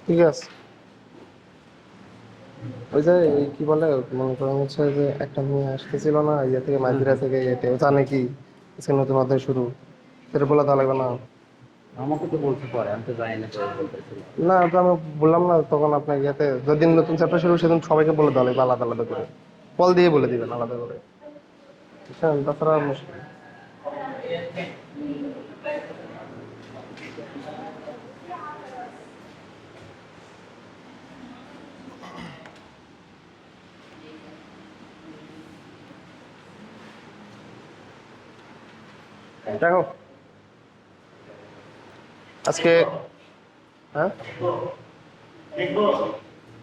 ঠিক আছে, ওই যে কি বলে, মনে করেন হচ্ছে যে একটা মেয়ে আসতেছিল না ইয়ে থেকে, মাঝিরা থেকে, এতে ও জানে কি আজকে নতুন অধ্যায় শুরু, সেটা বলে দেওয়া লাগবে না? আমাকে তো বলতে পারে, আমি তো জানি না কেউ বলতেছিল। না, তো আমি বললাম না তখন আপনার ইয়েতে, যেদিন নতুন চ্যাপ্টার শুরু সেদিন সবাইকে বলে দেওয়া লাগবে আলাদা আলাদা করে, কল দিয়ে বলে দিবেন আলাদা করে, বুঝছেন? তাছাড়া মুশকিল। দেখো আজকে, হ্যাঁ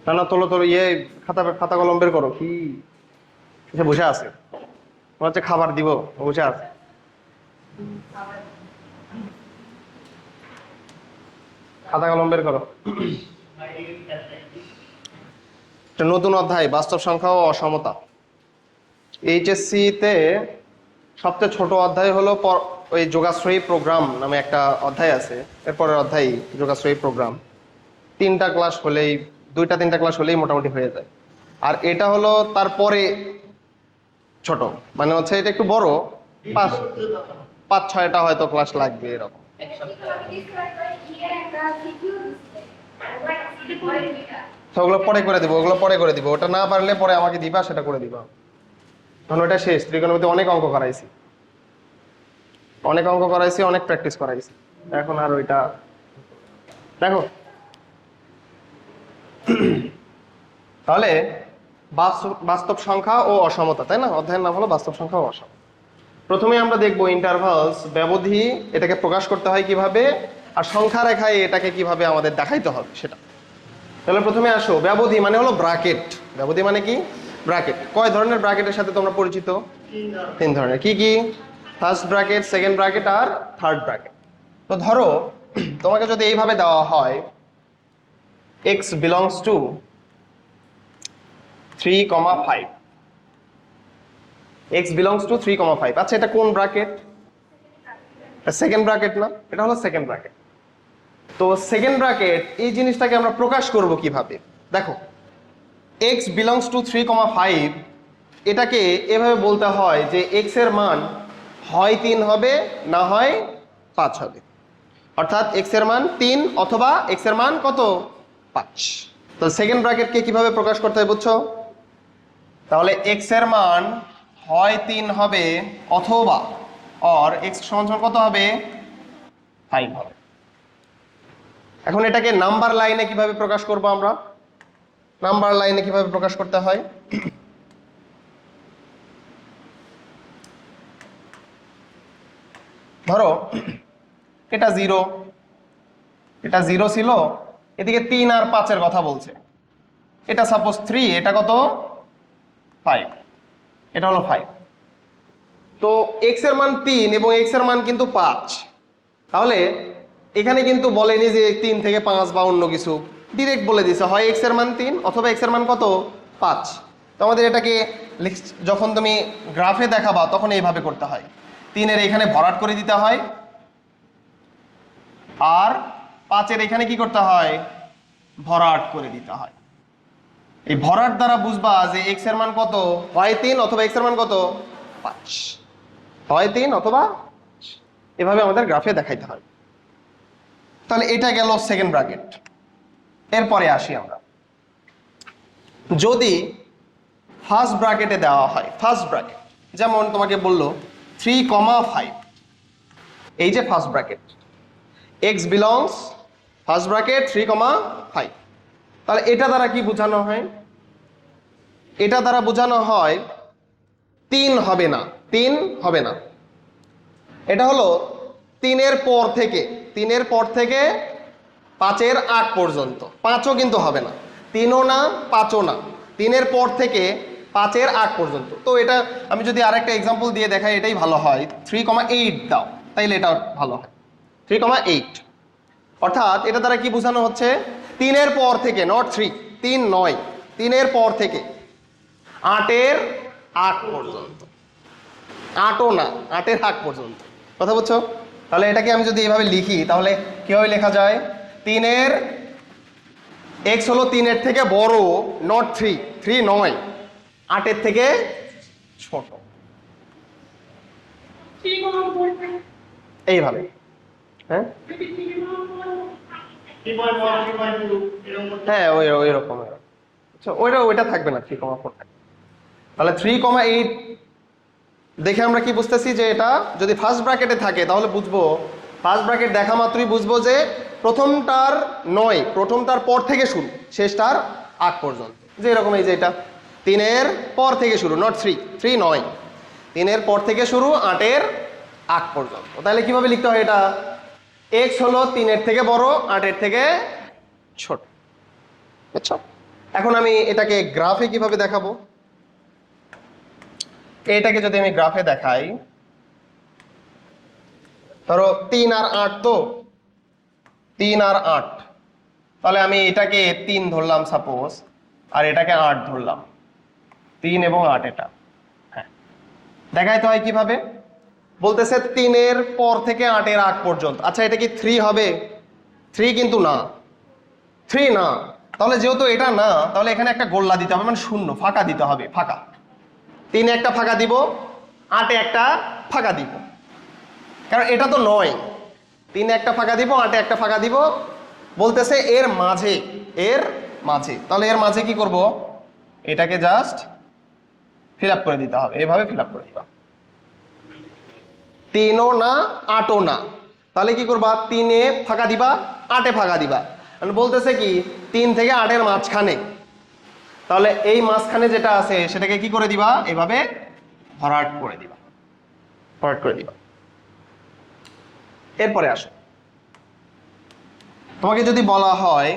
না না, তোলো তোলো, ইয়ে খাতা খাতা কলম বের করো। কি সে বসে আছে, মনে হচ্ছে খাবার দিব, বসে আছে। খাতা কলম বের করো। একটা নতুন অধ্যায়, বাস্তব সংখ্যা ও অসমতা। এইচএসসি তে সবচেয়ে ছোট অধ্যায় হলো ওই যোগাশ্রয়ী প্রোগ্রাম নামে একটা অধ্যায় আছে, এরপরের অধ্যায় যোগাশ্রয়ী প্রোগ্রাম। 3টা ক্লাস হলেই, 2টা 3টা ক্লাস হলেই মোটামুটি হয়ে যায়। আর এটা হলো তারপরে ছোট, মানে হচ্ছে এটা একটু বড়, 5-6টা হয়তো ক্লাস লাগবে এরকম। তো ওগুলো পরে করে দিব, ওগুলো পরে করে দিব, ওটা না পারলে পরে আমাকে দিবা, সেটা করে দিবা। কারণ ওটা শেষ, ত্রিকোণমিতি অনেক অঙ্ক করাইছি, অনেক প্র্যাকটিস করাইছি, এখন আর ওইটা দেখো। তাহলে বাস্তব সংখ্যা ও অসমতা, তাই না? অধ্যায়ের নাম হলো বাস্তব সংখ্যা ও অসমতা। প্রথমে আমরা দেখবো ইন্টারভালস, ব্যবধি, এটাকে প্রকাশ করতে হয় কিভাবে, আর সংখ্যা রেখায় এটাকে কিভাবে আমাদের দেখাইতে হবে সেটা। তাহলে প্রথমে আসো, ব্যবধি মানে হলো ব্র্যাকেট। ব্যবধি মানে কি? ব্র্যাকেট। কয় ধরনের ব্র্যাকেটের সাথে তোমরা পরিচিত? 3 ধরনের। কি কি? ফার্স্ট ব্র্যাকেট, সেকেন্ড ব্র্যাকেট আর থার্ড ব্র্যাকেট। তো ধরো তোমাকে যদি এইভাবে দেওয়া হয় x belongs to 3,5, x belongs to 3,5। আচ্ছা, এটা কোন ব্র্যাকেট? সেকেন্ড ব্র্যাকেট না? এটা হলো সেকেন্ড ব্র্যাকেট। তো সেকেন্ড ব্র্যাকেট, এই জিনিসটাকে আমরা প্রকাশ করব কিভাবে? দেখো, x belongs to 3,5, এটাকে এভাবে বলতে হয় যে x এর মান হয় 3 হবে, না হয় 5 হবে। অর্থাৎ x এর মান 3 অথবা x এর মান কত? 5। তো সেকেন্ড ব্র্যাকেটকে কিভাবে প্রকাশ করতে হয় বুঝছো? তাহলে x এর মান হয় 3 হবে অথবা x সমান কত হবে? 5 হবে। এখন এটাকে নাম্বার লাইনে কিভাবে প্রকাশ করব আমরা? নাম্বার লাইনে কিভাবে প্রকাশ করতে হয়? ধরো এটা 0, এটা 0 ছিল, এদিকে 3 আর 5 এর কথা বলছে। এটা সাপোজ 3, এটা কত? 5, এটা হলো 5। তো x এর মান 3 এবং x এর মান কিন্তু 5। তাহলে এখানে কিন্তু বলেনি যে 3 থেকে 5 বা অন্য কিছু, ডিরেক্ট বলে দিছে হয় x এর মান 3 অথবা x এর মান কত? 5। তো আমাদের এটাকে যখন তুমি গ্রাফে দেখাবা তখন এইভাবে করতে হয়, 3 এর এখানে ভরাট করে দিতে হয়, আর 5 এর এখানে কি করতে হয়? ভরাট করে দিতে হয়। এই ভরাট দ্বারা বুঝবা যে x এর মান কত, হয় 3 অথবা x এর মান কত? 5, হয় 3 অথবা, এভাবে আমাদের গ্রাফে দেখাইতে হয়। তাহলে এটা গেল সেকেন্ড ব্র্যাকেট। এরপরে আসি আমরা, যদি ফার্স্ট ব্র্যাকেটে দেওয়া হয়, ফার্স্ট ব্র্যাকেট যেমন তোমাকে বললো 3,5, এই যে first bracket, x belongs, first bracket 3,5। তাহলে এটা দ্বারা কি বোঝানো হয়? এটা দ্বারা বোঝানো হয় 3 হবে না, 3 হবে না। এটা হলো 3 এর পর থেকে, 3 এর পর থেকে 5 এর আগ পর্যন্ত। 5ও কিন্তু হবে না, 3ও না, 5ও না, 3 এর পর থেকে 5 এর আগ পর্যন্ত। তো এটা আমি যদি আরেকটা এক্সাম্পল দিয়ে দেখাই এটাই ভালো হয়, 3,8 দাও, তাইলে এটা ভালো হয়। 3,8 অর্থাৎ এটা দ্বারা কি বোঝানো হচ্ছে? 3 এর পর থেকে, নট 3, 3 নয়, 3 এর পর থেকে 8 এর আগ পর্যন্ত। আটও না, আটের আগ পর্যন্ত। কথা বুঝছো? তাহলে এটাকে আমি যদি এইভাবে লিখি তাহলে কিভাবে লেখা যায়? 3-এর এক্স হলো 3-এর থেকে বড়, নট 3, 3 নয়, 8-এর থেকে ছোট। এইভাবে, হ্যাঁ হ্যাঁ ওই রকম। আচ্ছা ওইটা থাকবে না, 3,4 থাকবে। তাহলে 3,8 দেখে আমরা কি বুঝতেছি যে এটা যদি ফার্স্ট ব্র্যাকেটে থাকে তাহলে বুঝবো, ফার্স্ট ব্র্যাকেট দেখা মাত্রই বুঝবো যে প্রথমটার নয়, প্রথমটার পর থেকে শুরু, শেষটার আগ পর্যন্ত। যে এরকম এই যে এটা 3-এর পর থেকে শুরু, নট 3, 3 নয়, 3-এর পর থেকে শুরু, 8-এর আগ পর্যন্ত। তাহলে কিভাবে লিখতে হয় এটা? এক্স হলো 3-এর থেকে বড়, 8-এর থেকে ছোট। বুঝছো? এখন আমি এটাকে গ্রাফে কিভাবে দেখাবো? এটাকে যদি আমি গ্রাফে দেখাই, ধরো 3 আর 8, তো 3 আর 8, তাহলে আমি এটাকে 3 ধরলাম সাপোজ, আর এটাকে 8 ধরলাম, 3 এবং 8 এটা। হ্যাঁ, দেখাইতে হয় কিভাবে? বলতেছে 3-এর পর থেকে 8-এর আগ পর্যন্ত। আচ্ছা এটা কি 3 হবে? 3 কিন্তু না, 3 না। তাহলে যেহেতু এটা না, তাহলে এখানে একটা গোল্লা দিতে হবে, মানে শূন্য, ফাঁকা দিতে হবে, ফাঁকা। 3-এ একটা ফাঁকা দিব, 8-এ একটা ফাঁকা দিব, কারণ এটা তো নয়। 3-এ একটা ফাঁকা দিব, 8-এ একটা ফাঁকা দিব, বলতেছে এর মাঝে, এর মাঝে। তাহলে এর মাঝে কি করব? এটাকে জাস্ট ফিল আপ করে দিতে হবে, এভাবে ফিল আপ করে দিবা। 3ও না, 8ও না, তাহলে কি করবা? 3-এ ফাঁকা দিবা, 8-এ ফাঁকা দিবা। বলতেছে কি 3 থেকে 8-এর মাঝখানে, তাহলে এই মাঝখানে যেটা আছে সেটাকে কি করে দিবা? এভাবে ভরাট করে দিবা, ভরাট করে দিবা। এরপরে আসো, তোমাকে যদি বলা হয়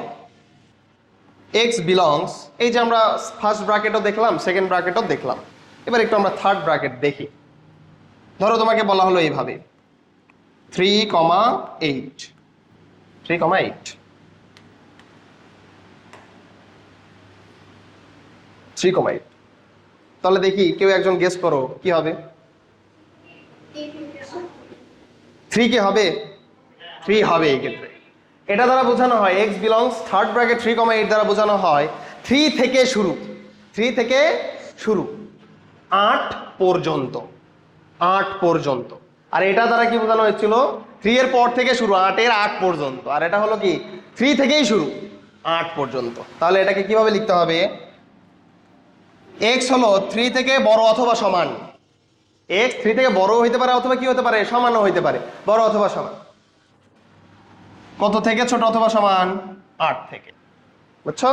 এক্স বিলংস, এই যে আমরা ফার্স্ট ব্র্যাকেটও দেখলাম, সেকেন্ড ব্র্যাকেটও দেখলাম, এবার একটু আমরা থার্ড ব্র্যাকেট দেখি। ধরো তোমাকে বলা হলো এইভাবে 3,8, 3,8, 3,8। তাহলে দেখি কেউ একজন গেস করো কি হবে? 3 কি হবে? 3 হবে এই ক্ষেত্রে। এটা দ্বারা বোঝানো হয় এক্স বিলংস থার্ড ব্র্যাকেট 3,8 দ্বারা বোঝানো হয় 3 থেকে শুরু, 3 থেকে শুরু, 8 পর্যন্ত, 8 পর্যন্ত। আর এটা দ্বারা কি বোঝানো হয়েছিল? 3 এর পর থেকে শুরু, 8-এর আগ পর্যন্ত। আর এটা হলো কি 3 থেকেই শুরু, 8 পর্যন্ত। তাহলে এটাকে কিভাবে লিখতে হবে? এক্স হলো 3 থেকে বড় অথবা সমান, এক্স 3 থেকে বড় হইতে পারে অথবা কি হতে পারে? সমানও হইতে পারে, বড় অথবা সমান। কত থেকে ছোট অথবা সমান? 8 থেকে। বুঝছো?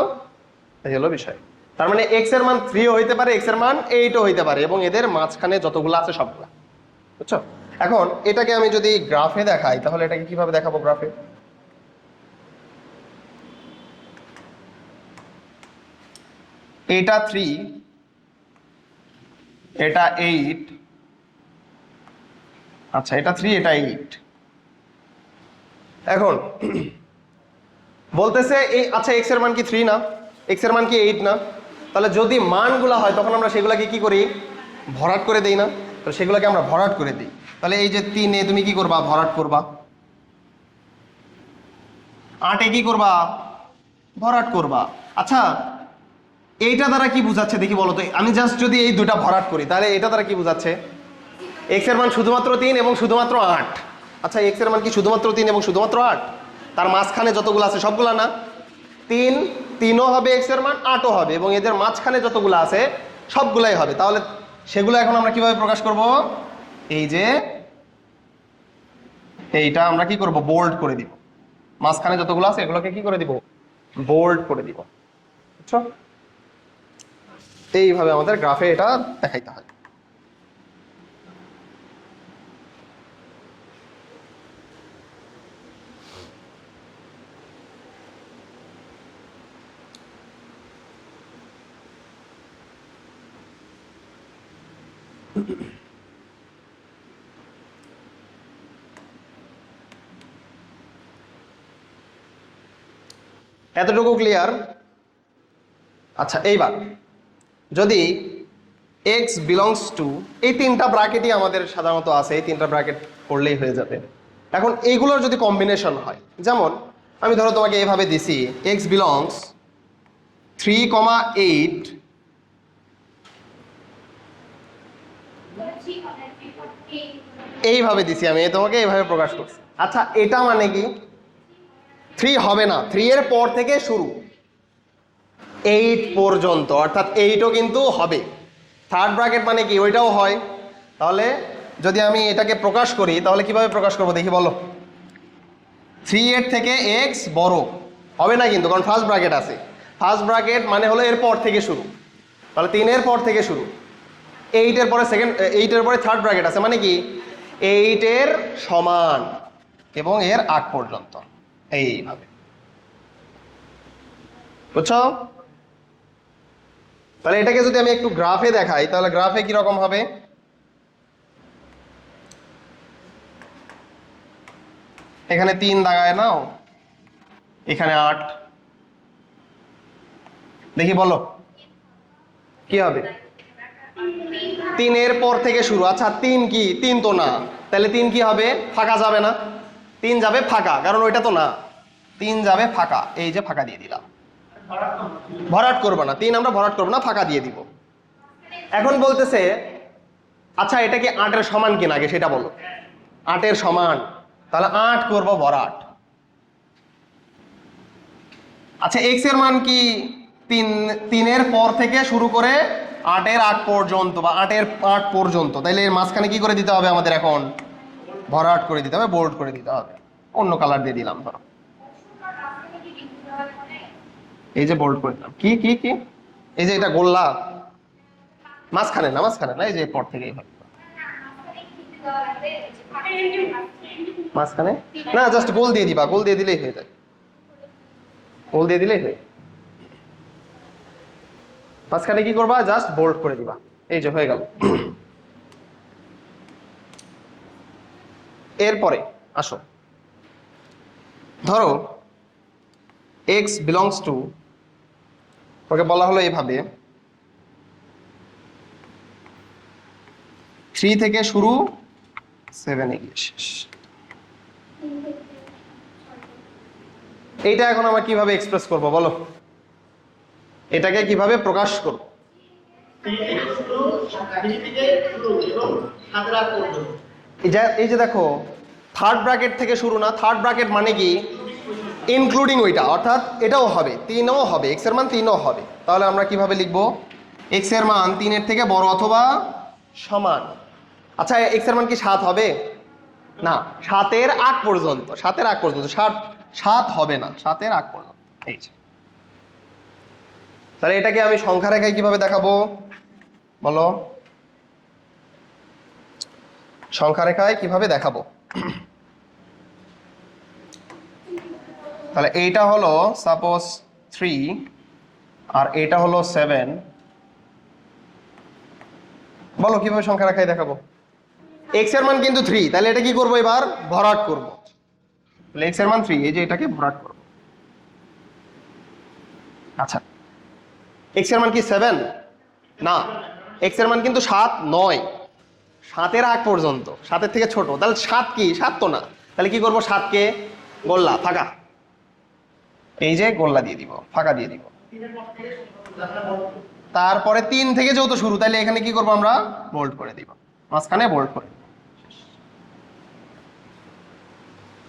এই হলো বিষয়। তার মানে এক্স এর মান 3ও হইতে পারে, এক্স এর মান 8ও হইতে পারে, এবং এদের মাঝখানে যতগুলো আছে সবগুলা। বুঝছো? এখন এটাকে আমি যদি গ্রাফে দেখাই তাহলে এটাকে কিভাবে দেখাবো গ্রাফে? এটা 3, এটা 8, আচ্ছা এটা 3, এটা 8। এখন বলতেছে এই, আচ্ছা এক্স এর মান কি 3 না, এক্স এর মান কি 8 না? তাহলে যদি মানগুলা হয় তখন আমরা সেগুলাকে কি করি? ভরাট করে দেই না? তো সেগুলোকে আমরা ভরাট করে দিই। তাহলে এই যে 3-এ তুমি কি করবা? ভরাট করবা। 8-এ কি করবা? ভরাট করবা। আচ্ছা এইটা দ্বারা কি বুঝাচ্ছে দেখি বলো তো? আমি জাস্ট যদি এই দুটা ভরাট করি তাহলে এটা দ্বারা কি বুঝাচ্ছে? এক্স এর মান শুধুমাত্র 3 এবং শুধুমাত্র 8। আচ্ছা এক্স এর মান কি শুধুমাত্র 3 এবং শুধুমাত্র 8? তার মাঝখানে যতগুলো আছে সবগুলা না? 3ও হবে এক্স এর মান, 8ও হবে, এবং এদের মাঝখানে যতগুলো আছে সবগুলাই হবে। তাহলে সেগুলো এখন আমরা কিভাবে প্রকাশ করব? এই যে এইটা আমরা কি করব? বোল্ড করে দিব। মাঝখানে যতগুলো আছে এগুলোকে কি করে দিব? বোল্ড করে দিব। বুঝছো? এইভাবে আমাদের গ্রাফে এটা দেখাইতে হয়। এতটুকু ক্লিয়ার? আচ্ছা এইবার যদি এক্স বিলংস টু, এই তিনটা ব্র্যাকেটই আমাদের সাধারণত আছে, এই তিনটা ব্র্যাকেট করলেই হয়ে যাবে। এখন এইগুলোর যদি কম্বিনেশন হয়, যেমন আমি ধরো তোমাকে এইভাবে দিছি এক্স বিলংস 3,8, এইভাবে দিছি আমি তোমাকে এইভাবে প্রকাশ করছি। আচ্ছা এটা মানে কি 3 হবে না, 3 এর পর থেকে শুরু 8 পর্যন্ত, অর্থাৎ 8ও কিন্তু হবে। থার্ড ব্র্যাকেট মানে কি ওইটাও হয়। তাহলে যদি আমি এটাকে প্রকাশ করি তাহলে কিভাবে প্রকাশ করবো দেখি বলো। 3 এর থেকে এক্স বড় হবে না কিন্তু, কারণ ফার্স্ট ব্র্যাকেট আছে। ফার্স্ট ব্র্যাকেট মানে হলো এর পর থেকে শুরু, তাহলে 3 এর পর থেকে শুরু। 8 এর পরে সেকেন্ড, 8 এর পরে থার্ড ব্র্যাকেট আছে মানে কি 8 এর সমান এবং এর আগ পর্যন্ত, এইভাবে। বুঝছো? তাহলে এটাকে যদি আমি একটু গ্রাফে দেখাই তাহলে গ্রাফে কি রকম হবে, এখানে 3 দাগায় নাও, এখানে 8, দেখি বলো কি হবে। 3 এর পর থেকে শুরু। আচ্ছা 3 কি, 3 তো না, তাহলে 3 কি হবে, ফাঁকা যাবে না, 3 যাবে ফাঁকা, কারণ ওইটা তো না, 3 যাবে ফাঁকা, এই যে ফাঁকা দিয়ে দিলাম। ভরাট করবো না, 3 আমরা ভরাট করবো না, ফাঁকা দিয়ে দিব। এখন বলতেছে আচ্ছা এটা কি 8 এর সমান কিনা আগে সেটা বলো। 8 এর সমান, তাহলে 8 করব ভরাট। আচ্ছা এক্স এর মান কি 3 এর পর থেকে শুরু করে 8 এর আগ পর্যন্ত বা 8 এর 8 পর্যন্ত, তাইলে এর মাঝখানে কি করে দিতে হবে আমাদের, এখন ভরাট করে দিতে হবে, বোল্ড করে দিতে হবে। অন্য কালার দিয়ে দিলাম, ধরো এই যে বোল্ড করে দিলাম। কি কি কি, এই যে এটা গোল্লা, মাঝখানে না, মাঝখানে না, এই যে পর থেকে এইভাবে মাঝখানে না, জাস্ট গোল দিয়ে দিবা, গোল দিয়ে দিলেই হয়ে যায়, গোল দিয়ে দিলেই হয়ে। মাঝখানে কি করবা, জাস্ট বোল্ড করে দিবা, এই যে হয়ে গেল। এরপরে আসো, ধরো এক্স বিলংস টু, ওকে বলা হলো এইভাবে 3 থেকে শুরু 7 এ গিয়ে শেষ। এইটা এখন আমরা কিভাবে এক্সপ্রেস করব বলো, এটাকে কিভাবে প্রকাশ করব। এই যে দেখো থার্ড ব্র্যাকেট থেকে শুরু না, থার্ড ব্র্যাকেট মানে কি ইনক্লুডিং ওইটা, অর্থাৎ এটাও হবে, 3ও হবে, এক্স এর মান 3ও হবে। তাহলে আমরা কিভাবে লিখবো, এক্স এর মান 3 এর থেকে বড় অথবা সমান। আচ্ছা এক্স এর মান কি 7 হবে না, 7 এর আগ পর্যন্ত, 7 এর আগ পর্যন্ত, 7 হবে না, 7 এর আগ পর্যন্ত। এই যে তাহলে এটাকে আমি সংখ্যা রেখায় কিভাবে দেখাবো বলো, সংখ্যা রেখায় কিভাবে দেখাবো। তাহলে এইটা হলো সাপোজ 3 আর এটা হলো 7, বলো কিভাবে সংখ্যা রেখায় দেখাবো। এক্স এর মান কিন্তু 3, তাহলে এটা কি করবো, এবার ভরাট করব। তাহলে এক্স এর মান 3, এই যে এটাকে ভরাট করব। আচ্ছা এক্স এর মান কি 7 না, এক্স এর মান কিন্তু 7 নয়, 7 এর আগ পর্যন্ত, 7 এর থেকে ছোট। তাহলে 7 কি, 7 তো না, তাহলে কি করব, 7 কে গোল্লা ফাঁকা, এই যে গোল্লা দিয়ে দিব, ফাঁকা দিয়ে দিব। তারপরে 3 থেকে যেহেতু শুরু, তাহলে এখানে কি করব, আমরা বোল্ড করে দিব, মাঝখানে বোল্ড করে দিব।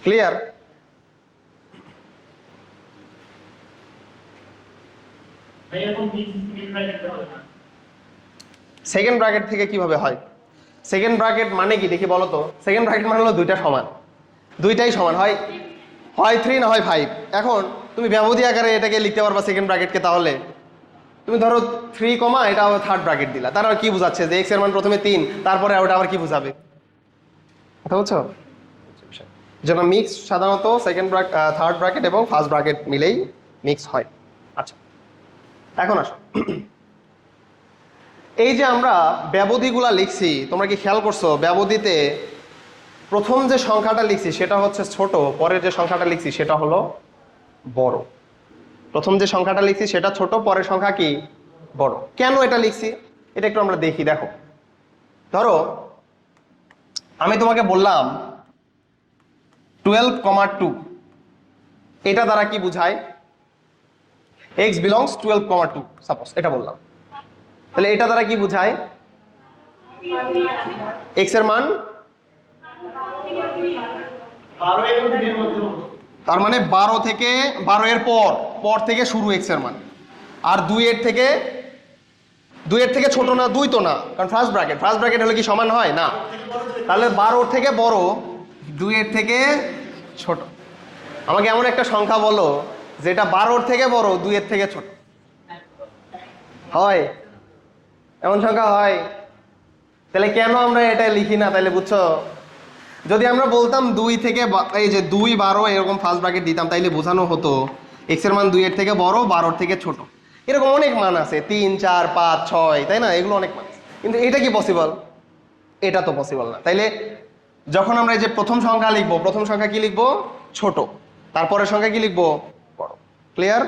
ক্লিয়ার? সেকেন্ড ব্র্যাকেট থেকে কিভাবে হয়, সেকেন্ড ব্র্যাকেট মানে কি দেখি বলো তো। সেকেন্ড ব্র্যাকেট মানে হলো দুইটা সমান, দুইটাই সমান হয়, হয় 3 না হয় 5। এখন তুমি ব্যবধি আকারে এটাকে লিখতে পারবা সেকেন্ড ব্র্যাকেটকে। তাহলে তুমি ধরো 3 কমা এটা থার্ড ব্র্যাকেট দিলা, তার আর কি বোঝাচ্ছে যে এক্স এর মান প্রথমে 3, তারপরে ওটা আবার কি বোঝাবে, কথা বুঝছো? যেটা মিক্স সাধারণত সেকেন্ড ব্র্যাকেট, থার্ড ব্র্যাকেট এবং ফার্স্ট ব্র্যাকেট মিলেই মিক্স হয়। আচ্ছা এখন আসো, এই যে আমরা ব্যবধিগুলা লিখছি, তোমরা কি খেয়াল করছো ব্যবধিতে প্রথম যে সংখ্যাটা লিখছি সেটা হচ্ছে ছোট, পরের যে সংখ্যাটা লিখছি সেটা হলো বড়। প্রথম যে সংখ্যাটা লিখছি সেটা ছোট, পরের সংখ্যা কি বড়। কেন এটা লিখছি, এটা একটু আমরা দেখি। দেখো, ধরো আমি তোমাকে বললাম 12,2, এটা দ্বারা কি বুঝায়? x বিলংস 12,2 সাপোজ এটা বললাম, তাহলে এটা দ্বারা কি বুঝায়? x এর মান, তার মানে 12 থেকে 12 এর পর থেকে শুরু x এর মান, আর 2 এর থেকে ছোট না, 2 তো না, কারণ ফার্স্ট ব্র্যাকেট হলে কি সমান হয় না? তাহলে 12 থেকে বড়, 2 এর থেকে ছোট। আমাকে এমন একটা সংখ্যা বলো যেটা 12 থেকে বড়, 2 এর থেকে ছোট। হয়? এমন সংখ্যা হয়? তাহলে কেন আমরা এটা লিখি না তাহলে, বুঝছো? যদি আমরা বলতাম 2 থেকে এই যে 2, 12 এরকম ফার্স্ট ব্র্যাকেট দিতাম, তাইলে বোঝানো হতো x এর মান 2 এর থেকে বড়, 12 থেকে ছোট। এরকম অনেক মান আছে, 3, 4, 5, 6, তাই না? এগুলো অনেক মান আছে। কিন্তু এটা কি পসিবল? এটা তো পসিবল না। তাইলে যখন আমরা এই যে প্রথম সংখ্যা লিখবো, প্রথম সংখ্যা কি লিখবো? ছোট। তারপরের সংখ্যা কি লিখবো? বড়। ক্লিয়ার?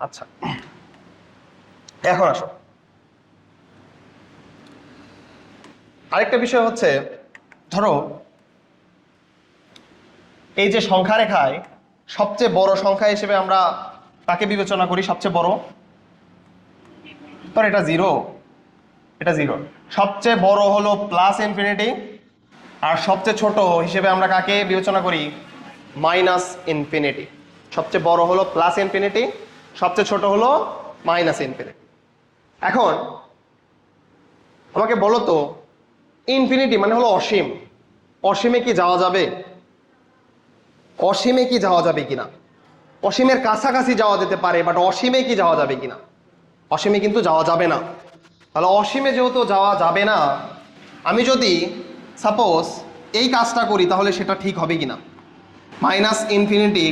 আচ্ছা, এখন আসো, আরেকটা বিষয় হচ্ছে, ধরো এই যে সংখ্যা রেখায় সবচেয়ে বড় সংখ্যা হিসেবে আমরা কাকে বিবেচনা করি? সবচেয়ে বড়, ধর এটা 0, এটা 0। সবচেয়ে বড় হলো প্লাস ইনফিনিটি, আর সবচেয়ে ছোট হিসেবে আমরা কাকে বিবেচনা করি? Minus infinity. সবচেয়ে বড় হলো প্লাস ইনফিনিটি, সবচেয়ে ছোট হলো মাইনাস ইনফিনিটি। এখন আমাকে বলো তো, ইনফিনিটি মানে হলো অসীম, অসীমে কি যাওয়া যাবে? অসীমে কি যাওয়া যাবে কিনা? অসীমের কাছাকাছি যাওয়া যেতে পারে, বাট অসীমে কি যাওয়া যাবে কিনা? অসীমে কিন্তু যাওয়া যাবে না। তাহলে অসীমে যেহেতু যাওয়া যাবে না, আমি যদি সাপোজ এই কাজটা করি তাহলে সেটা ঠিক হবে কিনা? মাইনাস ইনফিনিটি,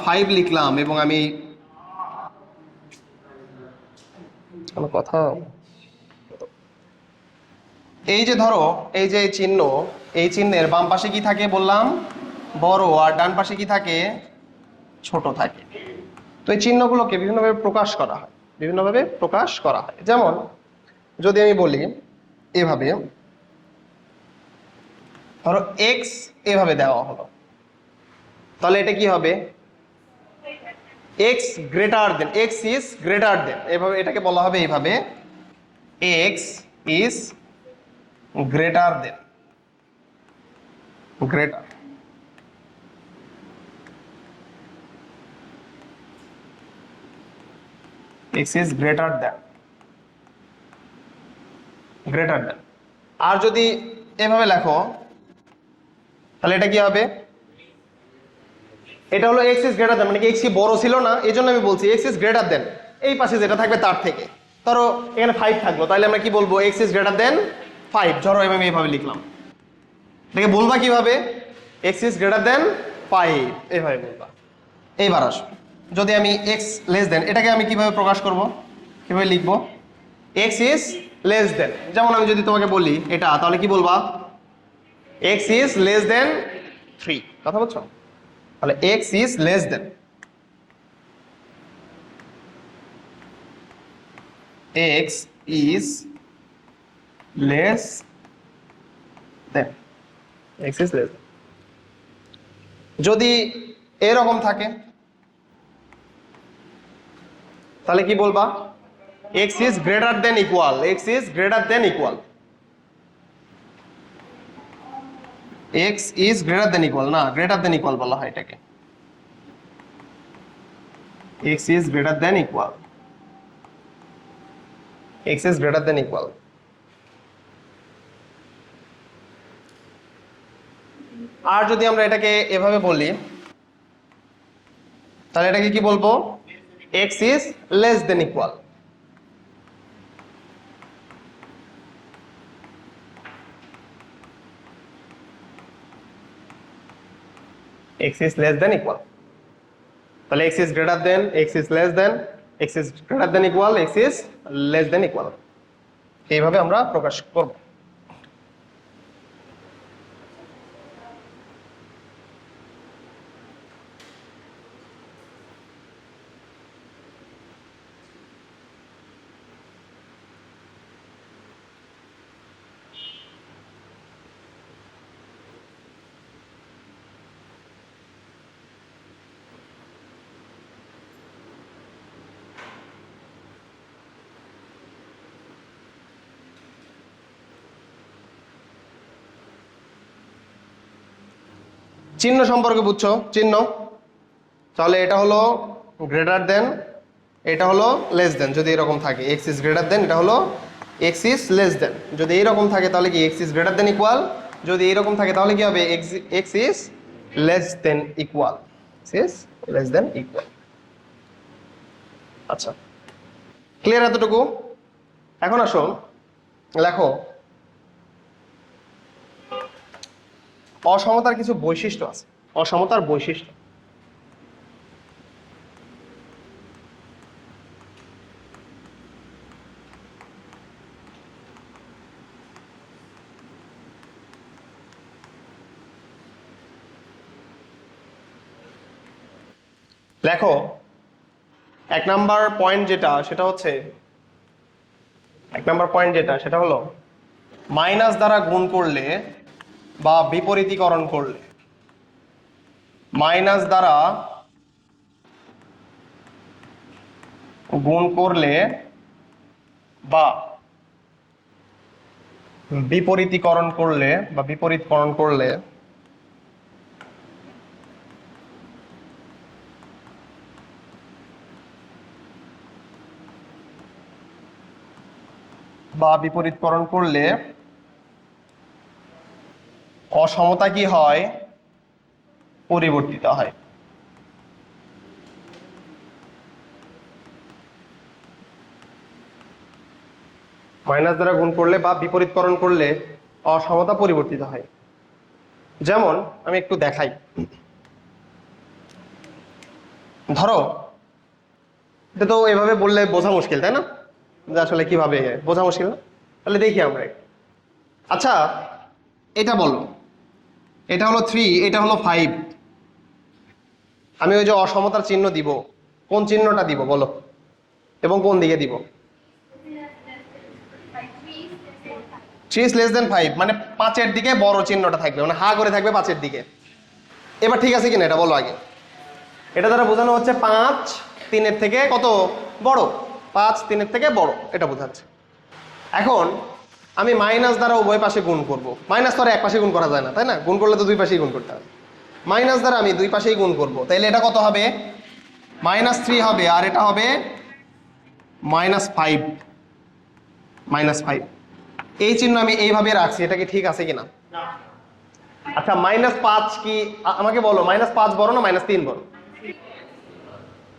5 লিখলাম, এবং আমি কোনো কথা, এই যে ধরো এই যে চিহ্ন, এই চিহ্নের বাম পাশে কি থাকে বললাম? বড়, আর ডান পাশে কি থাকে? ছোট থাকে। তো এই চিহ্নগুলোকে বিভিন্নভাবে প্রকাশ করা হয়, বিভিন্নভাবে প্রকাশ করা হয়। যেমন যদি আমি বলি এভাবে, ধরো এক্স এভাবে দেওয়া হলো, তাহলে এটা কি হবে? X greater than, x is greater than, এভাবে এটাকে বলা হবে এইভাবে, X is greater than, greater. X is greater than, greater than. আর যদি এভাবে লেখো তাহলে এটা কি হবে? এটা হলো এক্স ইজ গ্রেটার দেন, মানে কি এক্স কি বড় ছিল না? এই জন্য আমি বলছি এক্স ইজ গ্রেটার দেন। এই পাশে যেটা থাকবে তার থেকে, ধরো এখানে 5 থাকলো, তাহলে আমরা কি বলবো? এক্স ইজ গ্রেটার দেন 5। ধরো আমি এইভাবে লিখলাম, এটাকে বলবা কিভাবে? এক্স ইজ গ্রেটার দেন 5, এইভাবে বলবা। এইবার আসো, যদি আমি এক্স লেস দেন, এটাকে আমি কিভাবে প্রকাশ করব? কিভাবে লিখবো? এক্স ইজ লেস দেন, যেমন আমি যদি তোমাকে বলি এটা, তাহলে কি বলবা? X is less than 3। কথা বলছো? তাহলে x is less than, x is less than, x is less than. যদি এরকম থাকে তাহলে কি বলবা? X is greater than equal, x is greater than equal, x is greater than equal, না গ্রেটার দেন ইকুয়াল বলা হয় এটাকে, x is greater than equal, x is greater than equal. আর যদি আমরা এটাকে এভাবে বলি তাহলে এটাকে কি বলবো? X is less than equal, x is less than equal. তাহলে x is greater than, x is less than, x is greater than equal, x is less than equal, এইভাবে আমরা প্রকাশ করব। চিহ্ন সম্পর্কে বুঝছো, চিহ্ন। তাহলে এটা হলো গ্রেটার দেন, এটা হলো লেস দেন। যদি এরকম থাকে এক্স ইজ গ্রেটার দেন, এটা হলো এক্স ইজ লেস দেন। যদি এইরকম থাকে তাহলে কি x is greater than equal, যদি এইরকম থাকে তাহলে কি হবে x is less than equal, is less than equal. আচ্ছা, ক্লিয়ার এতটুকু? এখন আসো লেখো অসমতার কিছু বৈশিষ্ট্য আছে, অসমতার বৈশিষ্ট্য। লেখো 1 নাম্বার পয়েন্ট যেটা, সেটা হচ্ছে 1 নাম্বার পয়েন্ট যেটা সেটা হলো মাইনাস দ্বারা গুণ করলে বা বিপরীতীকরণ করলে, মাইনাস দ্বারা গুণ করলে বা বিপরীতীকরণ করলে বা বিপরীতকরণ করলে বা বিপরীতকরণ করলে অসমতা কি হয়? পরিবর্তিত হয়। মাইনাস দ্বারা গুণ করলে বা বিপরীতকরণ করলে অসমতা পরিবর্তিত হয়। যেমন আমি একটু দেখাই। ধরো এটা তো এভাবে বললে বোঝা মুশকিল, তাই না? যে আসলে কিভাবে বোঝা মুশকিল না? তাহলে দেখি আমরা একটু। আচ্ছা, এটা বলো, এটা হলো 3, এটা হলো 5। আমি ওই যে অসমতার চিহ্ন দিব, কোন চিহ্নটা দিব বলো, এবং কোন দিকে দিব? 3 is less than 5, মানে 5-এর দিকে বড় চিহ্নটা থাকবে, মানে হা করে থাকবে 5-এর দিকে। এবার ঠিক আছে কিনা এটা বলো আগে। এটা দ্বারা বোঝানো হচ্ছে 5 3-এর থেকে কত বড়, 5 3-এর থেকে বড়, এটা বোঝাচ্ছে। এখন আমি মাইনাস দ্বারা উভয় পাশে গুণ করব। মাইনাস তো আর এক পাশে গুণ করা যায় না, তাই না? গুণ করলে তো দুই পাশেই গুণ করতে হবে। মাইনাস দ্বারা আমি দুই পাশেই গুণ করব, তাইলে এটা কত হবে? -3 হবে, আর এটা হবে -5, -5। এই চিহ্ন আমি এইভাবে রাখছি, এটা কি ঠিক আছে কিনা? আচ্ছা, -5 কি আমাকে বলো, -5 বড় না -3 বড়?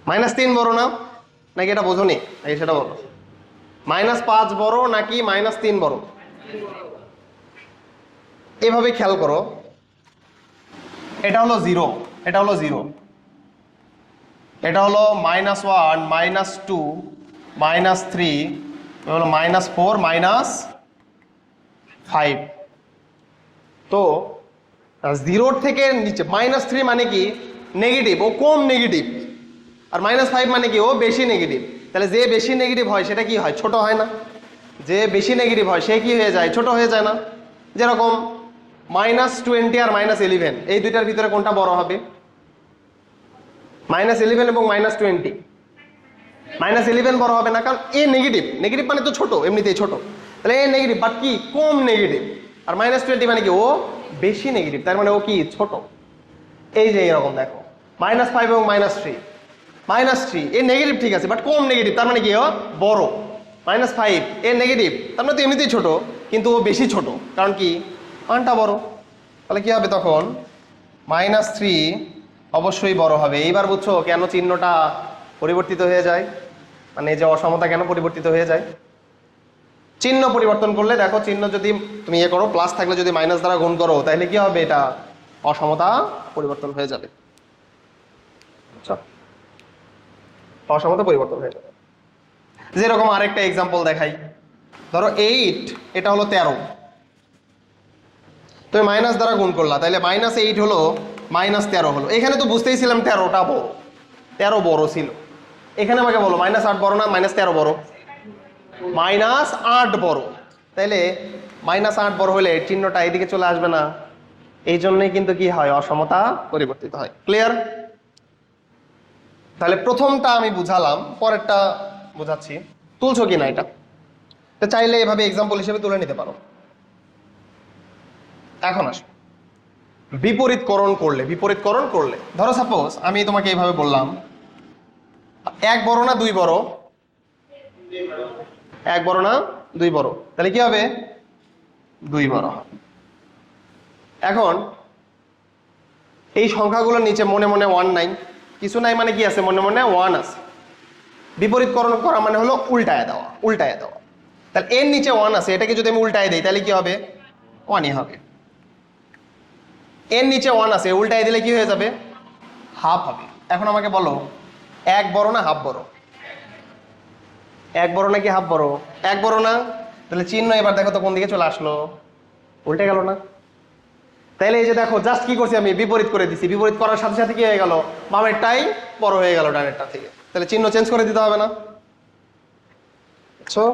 -3 বড় না? নাকি এটা বোঝোনি? নাকি সেটা বলো। -5 বড় নাকি -3 বড়? এভাবে খেয়াল করো, এটা হলো 0, এটা হলো 0, এটা হলো -1 -2 -3, এটা হলো -4 -5। তো 0 থেকে নিচে -3 মানে কি নেগেটিভ, ও কম নেগেটিভ। আর -5 মানে কি ও বেশি নেগেটিভ। তাহলে যে বেশি নেগেটিভ হয় সেটা কি হয়? ছোট হয় না? যে বেশি নেগেটিভ হয় সে কি হয়ে যায়? ছোট হয়ে যায় না? যেরকম -20 আর -11, এই দুইটার ভিতরে কোনটা বড় হবে? -11 এবং -20। -11 বড় হবে না, কারণ এ নেগেটিভ, নেগেটিভ মানে তো ছোট, এমনিতেই ছোট। তাহলে এ নেগেটিভ, বাট কি কম নেগেটিভ। আর -20 মানে কি ও বেশি নেগেটিভ, তার মানে ও কি ছোট। এই যে এরকম দেখো, -5 এবং -3, -3 এ নেগেটিভ ঠিক আছে, বাট কম নেগেটিভ, তার মানে কি ও বড়। -5 এ নেগেটিভ, তার মানে তো এমনিতেই ছোট, কিন্তু ও বেশি ছোট, কারণ কি মানটা বড়। তাহলে কি হবে তখন? -3 অবশ্যই বড় হবে। এইবার বুঝছো কেন চিহ্নটা পরিবর্তিত হয়ে যায়, মানে এই যে অসমতা কেন পরিবর্তিত হয়ে যায়? চিহ্ন পরিবর্তন করলে দেখো, চিহ্ন যদি তুমি ইয়ে করো, প্লাস থাকলে যদি মাইনাস দ্বারা গুণ করো, তাহলে কি হবে? এটা অসমতা পরিবর্তন হয়ে যাবে। আচ্ছা, অসমতা পরিবর্তন হয়ে যাবে। যেরকম আরেকটা এক্সাম্পল দেখাই। ধরো 8, এটা হলো 13, তুমি মাইনাস দ্বারা গুণ করলা, তাহলে -8 হলো -13 হলো। এখানে তো বুঝতেই ছিলাম 13টা বড়, 13 বড় ছিল। এখানে আমাকে বলো -8 বড় না -13 বড়? -8 বড়। তাইলে -8 বড় হলে চিহ্নটা এদিকে চলে আসবে না? এই জন্যই কিন্তু কি হয়? অসমতা পরিবর্তিত হয়। ক্লিয়ার? তাহলে প্রথমটা আমি বুঝালাম, পরেরটা বোঝাচ্ছি। তুলছো কিনা এটা? তো চাইলে এভাবে এক্সাম্পল হিসেবে তুলে নিতে পারো। এখন আসো, বিপরীতকরণ করলে ধরো সাপোজ আমি তোমাকে এইভাবে বললাম, এক বড় না দুই বড়? এক বড় না দুই বড়? তাহলে কি হবে? দুই বড় হবে। এখন এই সংখ্যাগুলোর নিচে মনে মনে ওয়ান নাই, কিছু নাই মানে কি আছে? মনে মনে ওয়ান আছে। বিপরীতকরণ করা মানে হলো উল্টায় দেওয়া। তাহলে এর নিচে ওয়ান আছে, এটাকে যদি আমি উল্টায় দিই তাহলে কি হবে? ওয়ানই হবে। এর নিচে ওয়ান আছে, উল্টায় দিলে কি হয়ে যাবে? হাফ হবে। এখন আমাকে বলো, এক বড় না হাফ বড়? এক বড় নাকি হাফ বড়? এক বড় না? তাহলে চিহ্ন এবার দেখো তো কোন দিকে চলে আসলো? উল্টে গেল না? তাহলে এই যে দেখো, জাস্ট কি করছি আমি? বিপরীত করে দিছি। বিপরীত করার সাথে সাথে কি হয়ে গেল? বামেরটাই বড় হয়ে গেল ডানেরটা থেকে। তাহলে চিহ্ন চেঞ্জ করে দিতে হবে না? বুঝছো?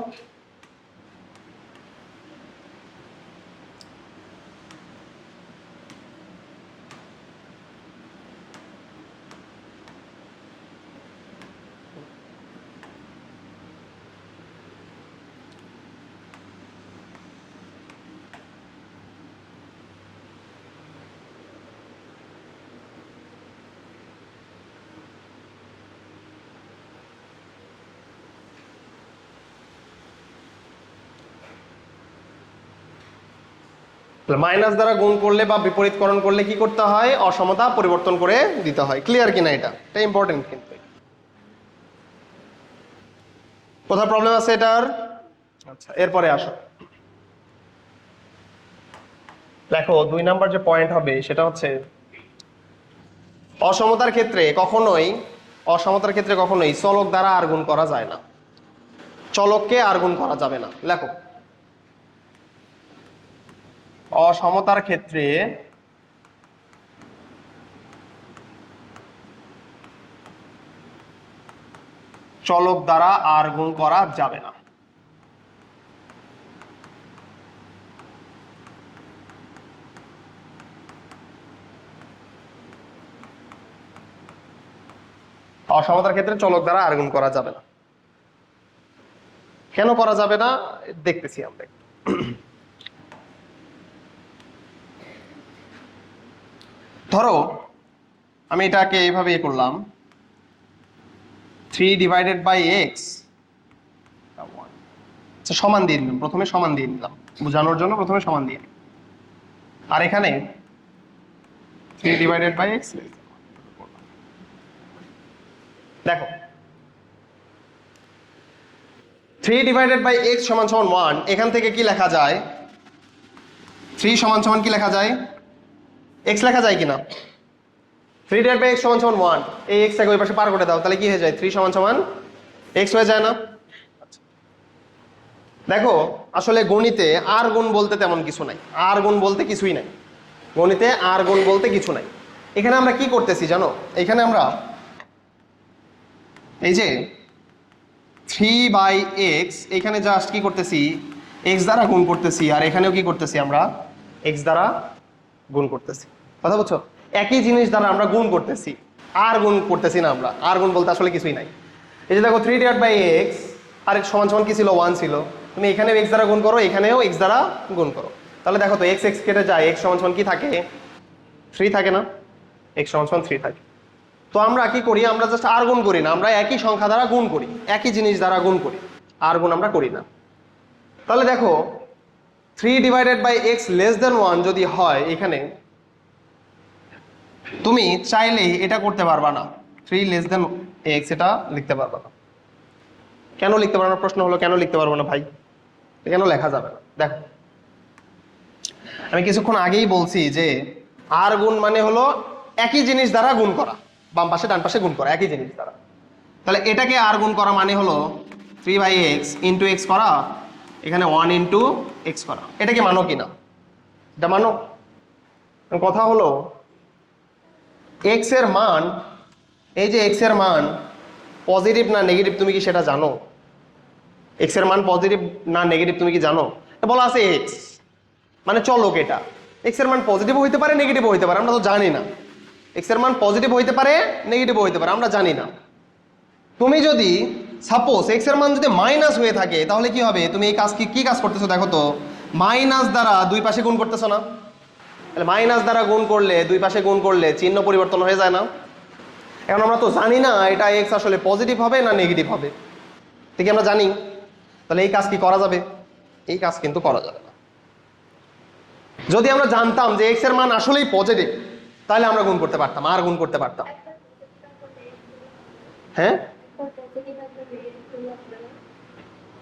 মাইনাস দ্বারা গুণ করলে বা বিপরীতকরণ করলে কি করতে হয়? অসমতা পরিবর্তন করে দিতে হয়। ক্লিয়ার কিনা? এটা ইম্পর্টেন্ট কিন্তু। কোথাও প্রবলেম আছে এটার? আচ্ছা, এরপরে আসো, দেখো 2 নাম্বার যে পয়েন্ট হবে সেটা হচ্ছে অসমতার ক্ষেত্রে কখনোই চলক দ্বারা আর গুণ করা যায় না। চলককে আর গুণ করা যাবে না। লেখো, অসমতার ক্ষেত্রে চলক দ্বারা আর গুণ করা যাবে না। অসমতার ক্ষেত্রে চলক দ্বারা আর গুণ করা যাবে না। কেন করা যাবে না দেখতেছি আমরা। ধরো আমি এটাকে এইভাবে করলাম, 3 ডিভাইডেড বাই এক্স সমান দিয়ে দিলাম। প্রথমে সমান দিয়ে নিলাম বোঝানোর জন্য, প্রথমে সমান দিয়ে নিলাম। আর এখানে 3 ডিভাইডেড বাই এক্স, দেখো 3 ডিভাইডেড বাই এক্স সমান সমান 1। এখান থেকে কি লেখা যায়? 3 সমান সমান কি লেখা যায়? এক্স লেখা যায় কিনা? 3 ডিভাইড বাই এক্স সমান সমান 1। এই এক্সটাকে ওই পাশে পার করে দাও, তাহলে কি হয়ে যায়? 3 সমান সমান এক্স হয়ে যায় না? দেখো আসলে গণিতে আর গুণ বলতে তেমন কিছু নাই। আর গুণ বলতে কিছুই নাই গণিতে। আর গুণ বলতে কিছু নাই। এখানে আমরা কি করতেছি জানো? এখানে আমরা এই যে 3 বাই এক্স, এখানে জাস্ট কি করতেছি? এক্স দ্বারা গুণ করতেছি। আর এখানেও কি করতেছি? আমরা এক্স দ্বারা গুণ করতেছি। কথা বুঝছো? একই জিনিস দ্বারা আমরা গুণ করতেছি, আর গুণ করতেছি না আমরা। আর গুণ বলতে আসলে কিছুই নাই। এই যে দেখো 3 ডিভাইড বাই এক্স আর সমান সমান কি ছিল? 1 ছিল। তুমি এখানেও এক্স দ্বারা গুণ করো, এখানেও এক্স দ্বারা গুণ করো। তাহলে দেখো তো এক্স এক্স কেটে যায়, এক্স সমান সমান কি থাকে? 3 থাকে না? এক্স সমান সমান 3 থাকে। তো আমরা কি করি? আমরা জাস্ট আর গুণ করি না, আমরা একই সংখ্যা দ্বারা গুণ করি, একই জিনিস দ্বারা গুণ করি, আর গুণ আমরা করি না। তাহলে দেখো 3 divided by x less than 1 যদি হয়, এখানে তুমি চাইলেই এটা করতে পারবা না। 3 লেস দেন এক্স এটা লিখতে পারবা না। কেন লিখতে পারবো না? প্রশ্ন হলো কেন লিখতে পারবো না ভাই? কেন লেখা যাবে না? দেখো আমি কিছুক্ষণ আগেই বলছি যে আর গুণ মানে হলো একই জিনিস দ্বারা গুণ করা, বাম পাশে ডান পাশে গুণ করা একই জিনিস দ্বারা। তাহলে এটাকে আর গুণ করা মানে হলো 3 বাই এক্স ইন্টু এক্স করা, এখানে 1 ইন্টু এক্স করা। এটাকে মানো কিনা? এটা মানো। কথা হলো এক্স এর মান, এই যে এক্স এর মান পজিটিভ না নেগেটিভ তুমি কি সেটা জানো? এক্স এর মান পজিটিভ না নেগেটিভ তুমি কি জানো? বলা আছে এক্স মানে চলক, এটা এক্স এর মান পজিটিভ হইতে পারে নেগেটিভ হইতে পারে, আমরা তো জানি না। এক্স এর মান পজিটিভ হইতে পারে নেগেটিভ হইতে পারে, আমরা জানি না। তুমি যদি সাপোজ এক্স এর মান যদি মাইনাস হয়ে থাকে তাহলে কি হবে? তুমি এই কাজ কি কাজ করতেছো দেখো তো, মাইনাস দ্বারা দুই পাশে গুণ করতেছো না? তাহলে মাইনাস দ্বারা গুণ করলে, দুই পাশে গুণ করলে চিহ্ন পরিবর্তন হয়ে যায় না? এখন আমরা তো জানি না এটা এক্স আসলে পজিটিভ হবে না নেগেটিভ হবে, ঠিক আমরা জানি। তাহলে এই কাজ কি করা যাবে? এই কাজ কিন্তু করা যাবে না। যদি আমরা জানতাম যে এক্স এর মান আসলেই পজিটিভ, তাহলে আমরা গুণ করতে পারতাম, আর গুণ করতে পারতাম। হ্যাঁ,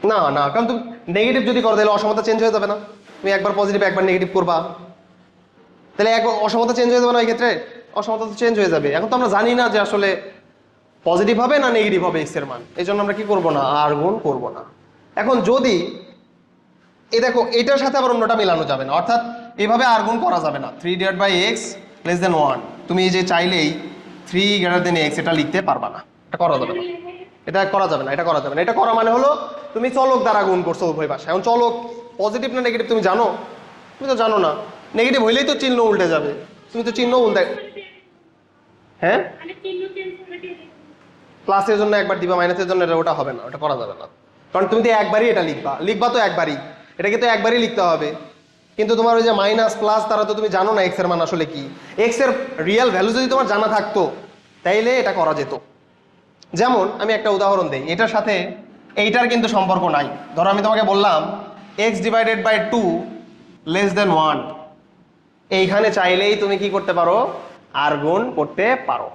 না না, কারণ তুমি নেগেটিভ যদি করো তাহলে অসমতা চেঞ্জ হয়ে যাবে না? তুমি একবার পজিটিভ একবার নেগেটিভ করবা, তাহলে এক অসমতা চেঞ্জ হয়ে যাবে না? এই ক্ষেত্রে অসমতা তো চেঞ্জ হয়ে যাবে। এখন তো আমরা জানি না যে আসলে পজিটিভ হবে না নেগেটিভ হবে এক্স এর মান, এই জন্য আমরা কি করবো না, আর গুণ করবো না। এখন যদি এই দেখো এটার সাথে আবার অন্যটা মেলানো যাবে না, অর্থাৎ এইভাবে আর গুণ করা যাবে না। 3/x লেস দেন 1, তুমি এই যে চাইলেই 3 x এটা লিখতে পারবা না, এটা করা যাবে না, এটা করা যাবে না, এটা করা যাবে না। এটা করা মানে হলো তুমি চলক দ্বারা গুণ করছো উভয় পাশে। এখন চলক পজিটিভ না নেগেটিভ তুমি জানো? তুমি তো জানো না। নেগেটিভ হইলেই তো চিহ্ন উল্টে যাবে, তুমি তো চিহ্ন উল্টে, হ্যাঁ, প্লাসের জন্য একবার দিবা, মাইনাসের জন্য এটা, ওটা হবে না, ওটা করা যাবে না। কারণ তুমি তো একবারই এটা লিখবা তো একবারই, এটাকে তো একবারই লিখতে হবে। কিন্তু তোমার ওই যে মাইনাস প্লাস তারা তো তুমি জানো না এক্স এর মান আসলে কি। এক্স এর রিয়েল ভ্যালু যদি তোমার জানা থাকতো তাইলে এটা করা যেত। যেমন আমি একটা উদাহরণ দেই, এটার সাথে এইটার কিন্তু সম্পর্ক নাই। ধরো আমি তোমাকে বললাম x/2 লেস দেন 1, এইখানে চাইলেই তুমি কি করতে পারো, আর গুণ করতে পারো।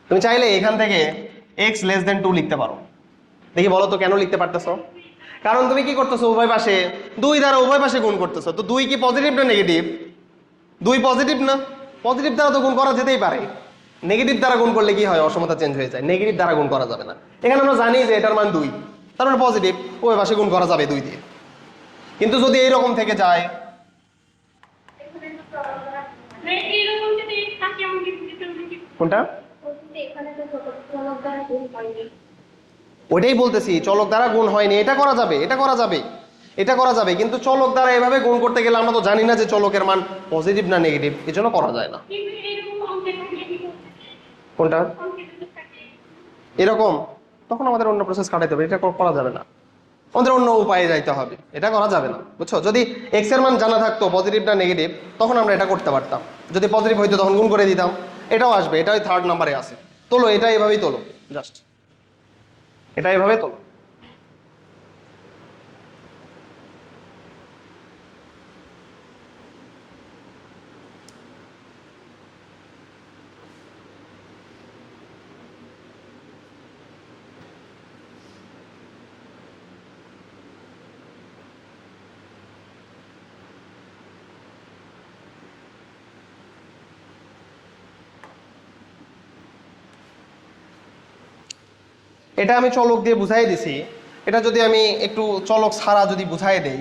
তুমি চাইলে এখান থেকে x লেস দেন 2 লিখতে পারো। দেখি বলো তো কেন লিখতে পারতেছো? কারণ তুমি কি করতেছো, উভয় পাশে 2 দ্বারা উভয় পাশে গুণ করতেছো। তো 2 কি পজিটিভ না নেগেটিভ? 2 পজিটিভ না? পজিটিভ দ্বারা তো গুণ করা যেতেই পারে। নেগেটিভ দ্বারা গুণ করলে কি হয়, অসমতা চেঞ্জ হয়ে যায়। নেগেটিভ দ্বারা গুণ করা যাবে না। এখানে আমরা জানি যে এটার মান 2, তার মানে পজিটিভ, উভয় পাশে গুণ করা যাবে 2 দিয়ে। কিন্তু যদি এইরকম থেকে যায়, কোনটা? ওইটাই বলতেছি, চলক দ্বারা গুণ হয়নি, এটা করা যাবে, এটা করা যাবে, এটা করা যাবে। কিন্তু চলক দ্বারা এভাবে গুণ করতে গেলে আমরা তো জানি না যে চলকের মান পজিটিভ না নেগেটিভ, এই জন্য করা যায় না। কোনটা? এরকম, তখন আমাদের অন্য প্রসেস কাটাইতে হবে, এটা করা যাবে না, আমাদের অন্য উপায়ে যাইতে হবে, এটা করা যাবে না, বুঝছো? যদি এক্স এর মান জানা থাকতো পজিটিভ না নেগেটিভ, তখন আমরা এটা করতে পারতাম। যদি পজিটিভ হইতো তখন গুণ করে দিতাম। এটাও আসবে, এটাই 3rd নাম্বারে আছে। তোলো, এটা এভাবেই তোলো, জাস্ট এটা এভাবে তোলো। এটা আমি চলক দিয়ে বুঝাই দিছি। এটা যদি আমি একটু চলক ছাড়া যদি বুঝাই দেই,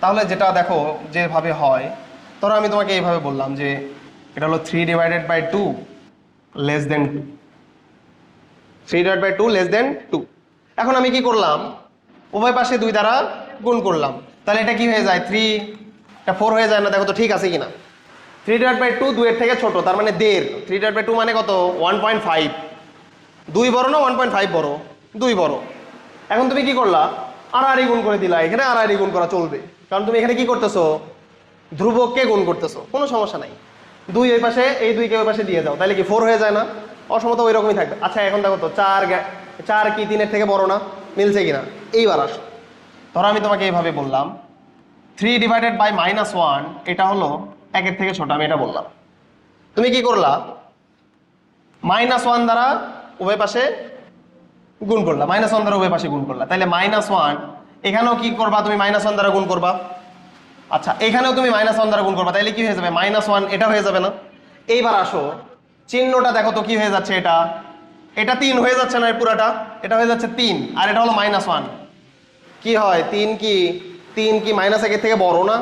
তাহলে যেটা দেখো যেভাবে হয়, ধরো আমি তোমাকে এইভাবে বললাম যে এটা হলো 3/2 লেস দেন 2, 3/2 লেস দেন 2। এখন আমি কি করলাম, উভয় পাশে 2 দ্বারা গুণ করলাম, তাহলে এটা কি হয়ে যায়, 3, এটা 4 হয়ে যায় না? দেখো তো ঠিক আছে কিনা। 3/2 2 এর থেকে ছোট, তার মানে 1.5। 3/2 মানে কত, 1.5। 2 বড় না 1.5 বড়? 2 বড়। এখন তুমি কি করলা, আর গুণ করে দিলা। এখানে আর গুণ করা চলবে, কারণ তুমি এখানে কি করতেছো, ধ্রুবককে গুণ করতেছো, কোনো সমস্যা নাই। 2 ওই পাশে, এই 2 কে ওই পাশে দিয়ে যাও, তাহলে কি 4 হয়ে যায় না? অসমতা ওই রকমই থাকবে। আচ্ছা এখন দেখো তো 4 কি 3 এর থেকে বড় না? মিলছে কিনা? এইবার আসো, ধরো আমি তোমাকে এইভাবে বললাম 3/-1, এটা হলো 1 এর থেকে ছোট, আমি এটা বললাম। তুমি কি করলা, -1 দ্বারা উভয় পাশে গুণ করলা, -1 দ্বারা উভয় পাশে গুণ করলা, তাহলে -1, এখানেও কি করবা তুমি, -1 দ্বারা গুণ করবা। আচ্ছা এখানেও তুমি -1 দ্বারা গুণ করবা, তাহলে কি হয়ে যাবে, -1 এটা হয়ে যাবে না? এইবার আসো, চিহ্নটা দেখো তো কি হয়ে যাচ্ছে, এটা 3 হয়ে যাচ্ছে না? পুরাটা এটা হয়ে যাচ্ছে 3, আর এটা হলো -1। কি হয়, 3 কি -1 এর থেকে বড় না?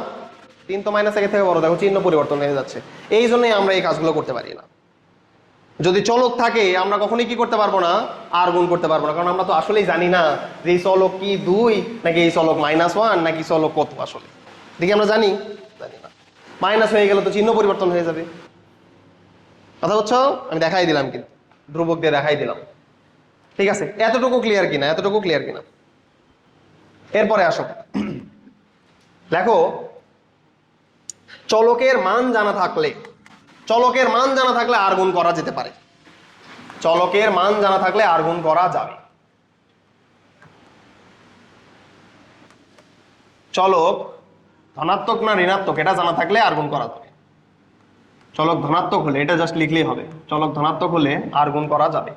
3 তো -1 এর থেকে বড়, দেখো চিহ্ন পরিবর্তন হয়ে যাচ্ছে। এই জন্যই আমরা এই কাজগুলো করতে পারি না। যদি চলক থাকে আমরা কখনোই কি করতে পারবো না, আর গুণ করতে পারবো না, কারণ আমরা তো আসলেই জানি না যে এই চলক কি 2 নাকি এই চলক -1 নাকি চলক কত। আসলে দেখি আমরা জানি না। মাইনাস হয়ে গেলে তো চিহ্ন পরিবর্তন হয়ে যাবে, কথা বুঝছো? আমি দেখাই দিলাম, কিন্তু ধ্রুবক দিয়ে দেখাই দিলাম, ঠিক আছে? এতটুকু ক্লিয়ার কিনা, এতটুকু ক্লিয়ার কিনা? এরপরে আসো, দেখো চলকের মান জানা থাকলে আর গুণ করা যেতে পারে, চলকের মান জানা থাকলে আর গুণ করা যাবে। চলক ধনাত্মক না ঋণাত্মক এটা জানা থাকলে আর গুণ করা যাবে। চলক ধনাত্মক হলে এটা জাস্ট লিখলেই হবে, চলক ধনাত্মক হলে আর গুণ করা যাবে।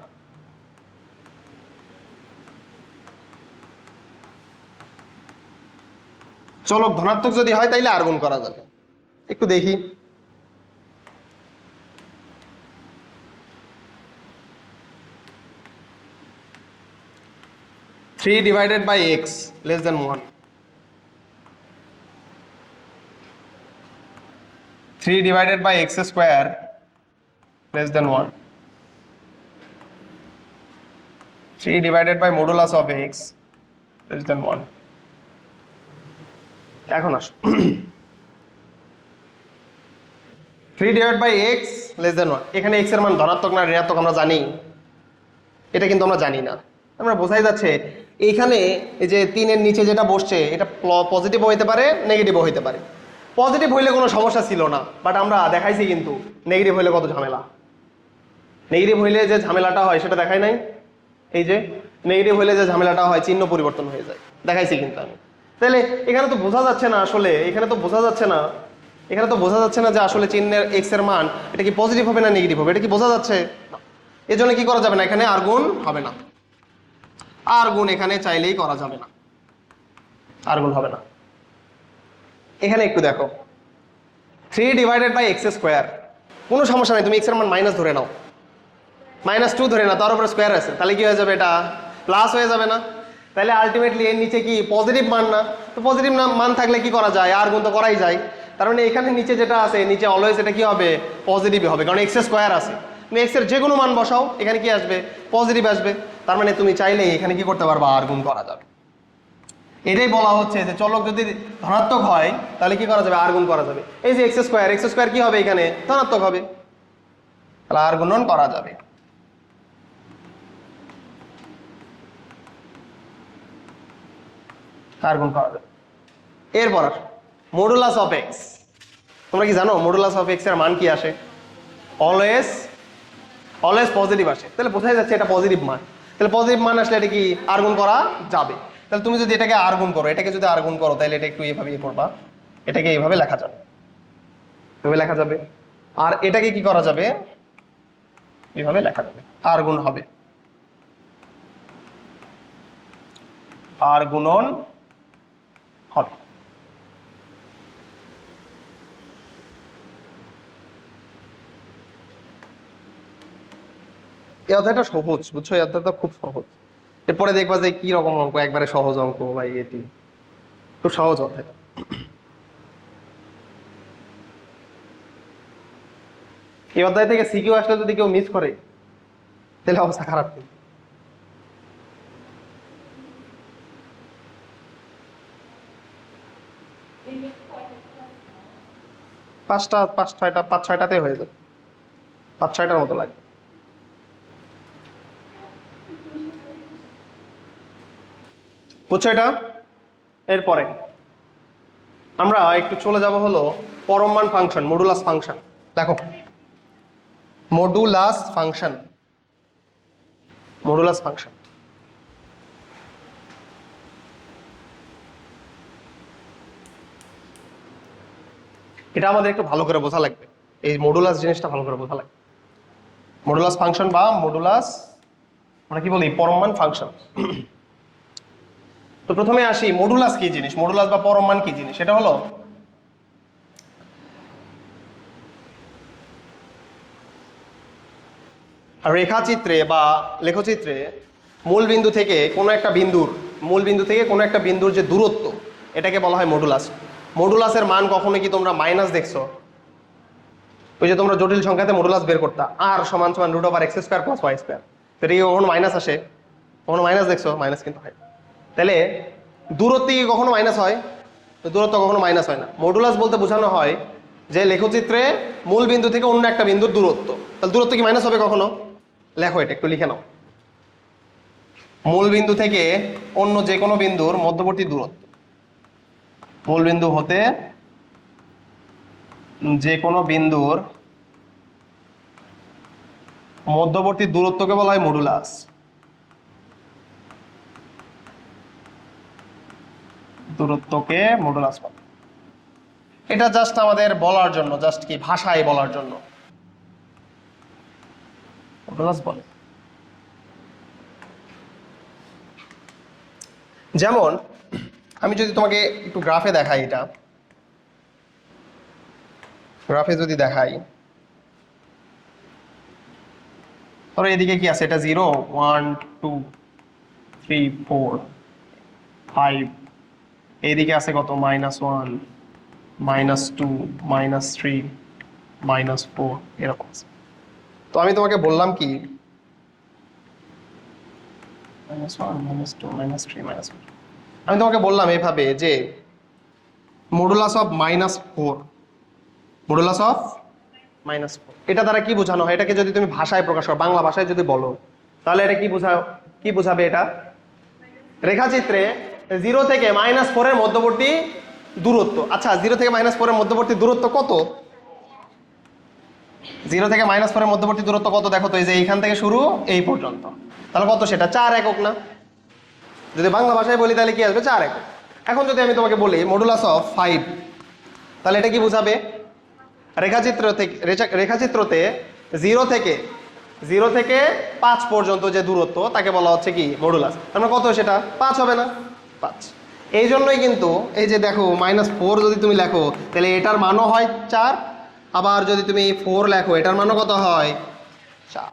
চলক ধনাত্মক যদি হয় তাইলে আর গুণ করা যাবে। একটু দেখি, three divided by x less than 1, 3 divided by x square less than 1, 3 divided by modulus of x less than 1। এখন আসো 3 divided by x less than 1, এখানে x এর মান ধনাত্মক না ঋণাত্মক আমরা জানি, এটা কিন্তু আমরা জানি না। আমরা বোঝাই যাচ্ছে এইখানে এই যে 3 এর নিচে যেটা বসছে এটা পজিটিভও হইতে পারে নেগেটিভও হইতে পারে। পজিটিভ হইলে কোনো সমস্যা ছিল না, বাট আমরা দেখাইছি কিন্তু নেগেটিভ হইলে কত ঝামেলা। নেগেটিভ হইলে যে ঝামেলাটা হয় সেটা দেখাই নাই, এই যে নেগেটিভ হইলে যে ঝামেলাটা হয় চিহ্ন পরিবর্তন হয়ে যায়, দেখাইছি কিন্তু আমি। তাহলে এখানে তো বোঝা যাচ্ছে না আসলে, এখানে তো বোঝা যাচ্ছে না যে আসলে চিহ্নের এক্স এর মান এটা কি পজিটিভ হবে না নেগেটিভ হবে, এটা কি বোঝা যাচ্ছে? এর জন্য কি করা যাবে না, এখানে আর গুণ হবে না, আর গুণ এখানে চাইলেই করা যাবে না, আর গুণ হবে না। এখানে একটু দেখো 3 ডিভাইডেড বাই এক্স স্কোয়ার, কোনো সমস্যা নেই, তুমি এক্স এর মান মাইনাস ধরে নাও, -2 ধরে নাও, তার উপরে স্কোয়ার আছে, তাহলে কি হয়ে যাবে, এটা প্লাস হয়ে যাবে না? তাহলে আলটিমেটলি এর নিচে কি পজিটিভ মান না, তো পজিটিভ মান থাকলে কি করা যায়, আর গুণ তো করাই যায়। তার মানে এখানে নিচে যেটা আছে নিচে অলওয়েজ এটা কি হবে, পজিটিভই হবে, কারণ এক্স স্কোয়ার আছে। তুমি এক্স এর যে কোনো মান বসাও এখানে কি আসবে, পজিটিভ আসবে। তার মানে তুমি চাইলে এখানে কি করতে পারবা, আর গুণ করা যাবে। এটাই বলা হচ্ছে যে চলক যদি ধনাত্মক হয় তাহলে কি করা যাবে, আর গুণ করা যাবে। এই যে এক্স স্কোয়ার কি হবে, এখানে ধনাত্মক হবে, তাহলে আর গুণন করা যাবে। আর গুণ করা যাবে। এরপর মডুলাস অফ এক্স, তোমরা কি জানো মডুলাস অফ এক্স এর মান কি আসে, অলওয়েজ পজিটিভ আসে। তাহলে বোঝাই যাচ্ছে এটা পজিটিভ মান, তাহলে পজিটিভ মান আসলে এটা কি আর গুণ করা যাবে। তাহলে তুমি যদি এটাকে আর গুণ করো, এটাকে যদি আর গুণ করো তাহলে এটা একটু এইভাবে করবা, এটাকে এইভাবে লেখা যাবে, এভাবে লেখা যাবে। আর এটাকে কি করা যাবে, এইভাবে লেখা যাবে, আর গুণ হবে, আর গুণন হবে। এই অধ্যায়টা সহজ, বুঝছো, এই অধ্যায়টা খুব সহজ। এরপরে দেখবা যে কি রকম অঙ্ক, একবারে সহজ অঙ্ক ভাই, এটি খুব সহজ অধ্যায়। এই অধ্যায় থেকে সিকিউ আসলে যদি কেউ মিস করে তাহলে অবস্থা খারাপ। কিন্তু পাঁচ ছয়টাতে হয়ে যাবে, 5-6টার মতো লাগে। বুঝছো এটা? এরপরে আমরা একটু চলে যাব হলো পরম মান ফাংশন, মডুলাস ফাংশন। দেখো মডুলাস ফাংশন, এটা আমাদের একটু ভালো করে বোঝা লাগবে, এই মডুলাস জিনিসটা ভালো করে বোঝা লাগবে। মডুলাস ফাংশন বা মডুলাস আমরা কি বলি, পরম মান ফাংশন। তো প্রথমে আসি মডুলাস কি জিনিস, মডুলাস বা পরম মান কি জিনিস। এটা হলো রেখাচিত্রে বা লেখচিত্রে মূল বিন্দু থেকে কোনো একটা বিন্দুর যে দূরত্ব এটাকে বলা হয় মডুলাস। মডুলাসের মান কখনো কি তোমরা মাইনাস দেখছো? ওই যে তোমরা জটিল সংখ্যাতে মডুলাস বের করতা, আর সমান সমান √x² + y², এটা কি কখনো মাইনাস আসে? কখনো মাইনাস দেখছো? মাইনাস কিন্তু হয়। তাহলে দূরত্ব কি কখনো মাইনাস হয়? তো দূরত্ব কখনো মাইনাস হয় না। মডুলাস বলতে বোঝানো হয় যে লেখচিত্রে মূল বিন্দু থেকে অন্য একটা বিন্দুর দূরত্ব। তাহলে দূরত্ব কি মাইনাস হবে কখনো? লেখো, এটা একটু লিখে নাও, মূল বিন্দু থেকে অন্য যে কোনো বিন্দুর মধ্যবর্তী দূরত্ব, মূল বিন্দু হতে যে কোনো বিন্দুর মধ্যবর্তী দূরত্বকে বলা হয় মডুলাস। দূরত্বকে মডুলাস বলে। এটা জাস্ট আমাদের বলার জন্য, জাস্ট কি ভাষায় বলার জন্য মডুলাস বলে। যেমন আমি যদি তোমাকে একটু গ্রাফে দেখাই, এটা গ্রাফে যদি দেখাই, ধরো এদিকে কি আছে, এটা 0 1 2 3 4 5, এইদিকে আছে কত -1 -2 -3 -4, এরকম আছে। তো আমি তোমাকে বললাম কি -1 -2 -3 -4, আমি তোমাকে বললাম এইভাবে যে মডুলাস অফ -4, মডুলাস অফ -4, এটা দ্বারা কি বোঝানো হয়? এটাকে যদি তুমি ভাষায় প্রকাশ করো, বাংলা ভাষায় যদি বলো, তাহলে এটা কি বোঝাবে? এটা রেখাচিত্রে 0 থেকে -4 এর মধ্যবর্তী দূরত্ব। আচ্ছা, 0 থেকে -4 এর মধ্যবর্তী দূরত্ব কত? 0 থেকে -4 এর মধ্যবর্তী দূরত্ব কত দেখো তো, এই যে এইখান থেকে শুরু এই পর্যন্ত, তাহলে কত? সেটা 4 একক না? যদি বাংলা ভাষায় বলি তাহলে কি আসবে? 4 একক। এখন যদি আমি তোমাকে বলি মডুলাস অফ 5, তাহলে এটা কি বোঝাবে? রেখাচিত্রতে 0 থেকে 5 পর্যন্ত যে দূরত্ব তাকে বলা হচ্ছে কি? মডুলাস। আমরা কত? সেটা 5 হবে না? 5। এই জন্যই কিন্তু এই যে দেখো -4 যদি তুমি লেখো তাহলে এটার মানও হয় 4, আবার যদি তুমি 4 লেখো এটার মানও কত হয়? 4।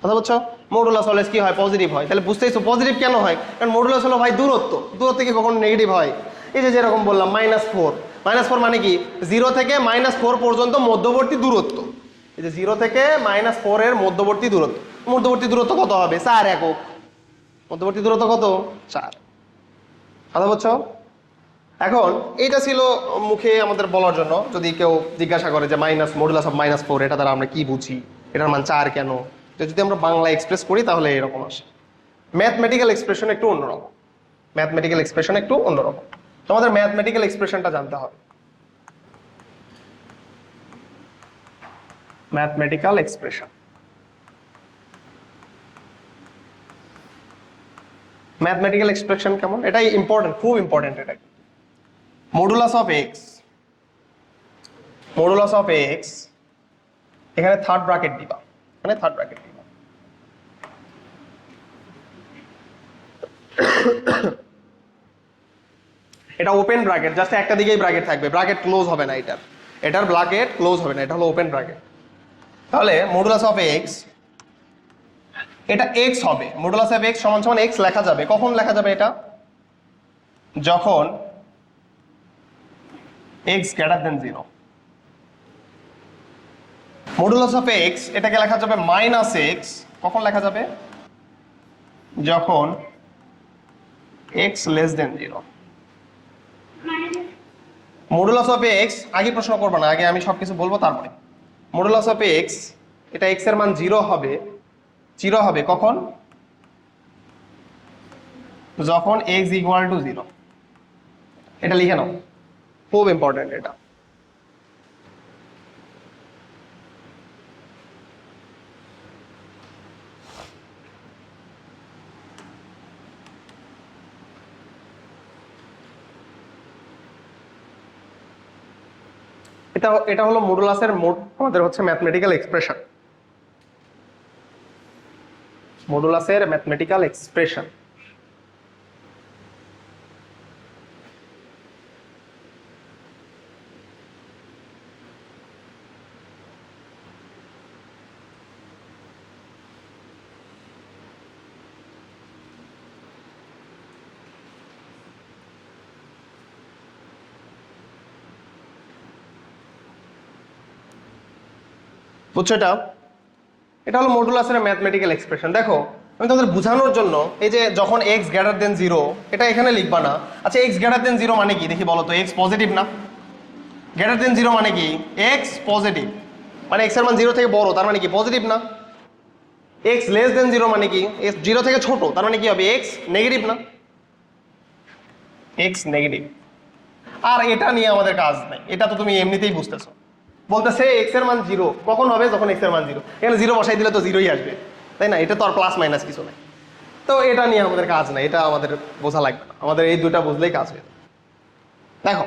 কথা বুঝছো? মডুলাস অলওয়েজ কি হয়? পজিটিভ হয়। তাহলে বুঝতেইছো পজিটিভ কেন হয়? কারণ মডুলাস হলো ভাই দূরত্ব কি কখনো নেগেটিভ হয়? এই যে যেরকম বললাম -4 মানে কি? 0 থেকে -4 পর্যন্ত মধ্যবর্তী দূরত্ব। এই যে 0 থেকে -4 এর মধ্যবর্তী দূরত্ব কত হবে? 4 একক। মধ্যবর্তী দূরত্ব কত? 4। কথা বুঝছো? এখন এইটা ছিল মুখে আমাদের বলার জন্য, যদি কেউ জিজ্ঞাসা করে যে মডুলাস অফ -4, এটা দ্বারা আমরা কি বুঝি, এটার মান 4 কেন, তো যদি আমরা বাংলা এক্সপ্রেস করি তাহলে এরকম আসে। ম্যাথমেটিক্যাল এক্সপ্রেশন একটু অন্যরকম। তোমাদের ম্যাথমেটিক্যাল এক্সপ্রেশনটা জানতে হবে। ম্যাথমেটিক্যাল এক্সপ্রেশন কেমন? এটাই ইম্পর্টেন্ট, খুব ইম্পর্টেন্ট। এটা মডুলাস অফ এক্স, এখানে থার্ড ব্র্যাকেট দিবা, এটা ওপেন ব্র্যাকেট, জাস্ট একটা দিকেই ব্র্যাকেট থাকবে, ব্র্যাকেট ক্লোজ হবে না। এটার ব্র্যাকেট ক্লোজ হবে না, এটা হলো ওপেন ব্র্যাকেট। তাহলে মডুলাস অফ এক্স, এটা এক্স হবে। মডুলাস অফ এক্স সমান এক্স লেখা যাবে। কখন লেখা যাবে এটা? যখন x greater then 0। Modulus of x এটাকে লেখা যাবে -x, কখন লেখা যাবে? যখন x less than 0। Modulus of x, আগে প্রশ্ন করবো না, আগে আমি সবকিছু বলবো তারপরে। মডুলাস অফ এক্স, এটা x এর মান 0 হবে কখন? যখন x ইকুয়াল টু 0। এটা লিখে নাও, খুব ইম্পর্টেন্ট এটা। এটা হলো মডুলাসের আমাদের হচ্ছে ম্যাথমেটিক্যাল এক্সপ্রেশন। মডুলাসের ম্যাথমেটিক্যাল এক্সপ্রেশন। বুঝছো? এটা হলো মডুলাসের ম্যাথমেটিক্যাল এক্সপ্রেশন। দেখো আমি তোমাদের বোঝানোর জন্য, এই যে যখন x গ্রেটার দেন 0, এটা এখানে লিখবা না। আচ্ছা, x গ্রেটার দেন 0 মানে কি দেখি বলো তো? x পজিটিভ না? গ্রেটার দেন 0 মানে কি? x পজিটিভ, মানে x এর মান 0 থেকে বড়, তার মানে কি? পজিটিভ না? x লেস দেন 0 মানে কি? x 0 থেকে ছোট, তার মানে কি হবে? x নেগেটিভ না? x negative. আর এটা নিয়ে আমাদের কাজ নাই, এটা তো তুমি এমনিতেই বুঝতেছো। বলতেছে এক্স এর মান 0 কখন হবে, যখন এক্স এর মান 0। এখানে 0 বসাই দিলে তো 0ই আসবে, তাই না? এটা তো আর প্লাস মাইনাস কিছু নাই। তো এটা নিয়ে আমাদের কাজ নাই, এটা আমাদের বোঝা লাগবে না, আমাদের এই দুটা বুঝলেই কাজ হয়ে যাবে। দেখো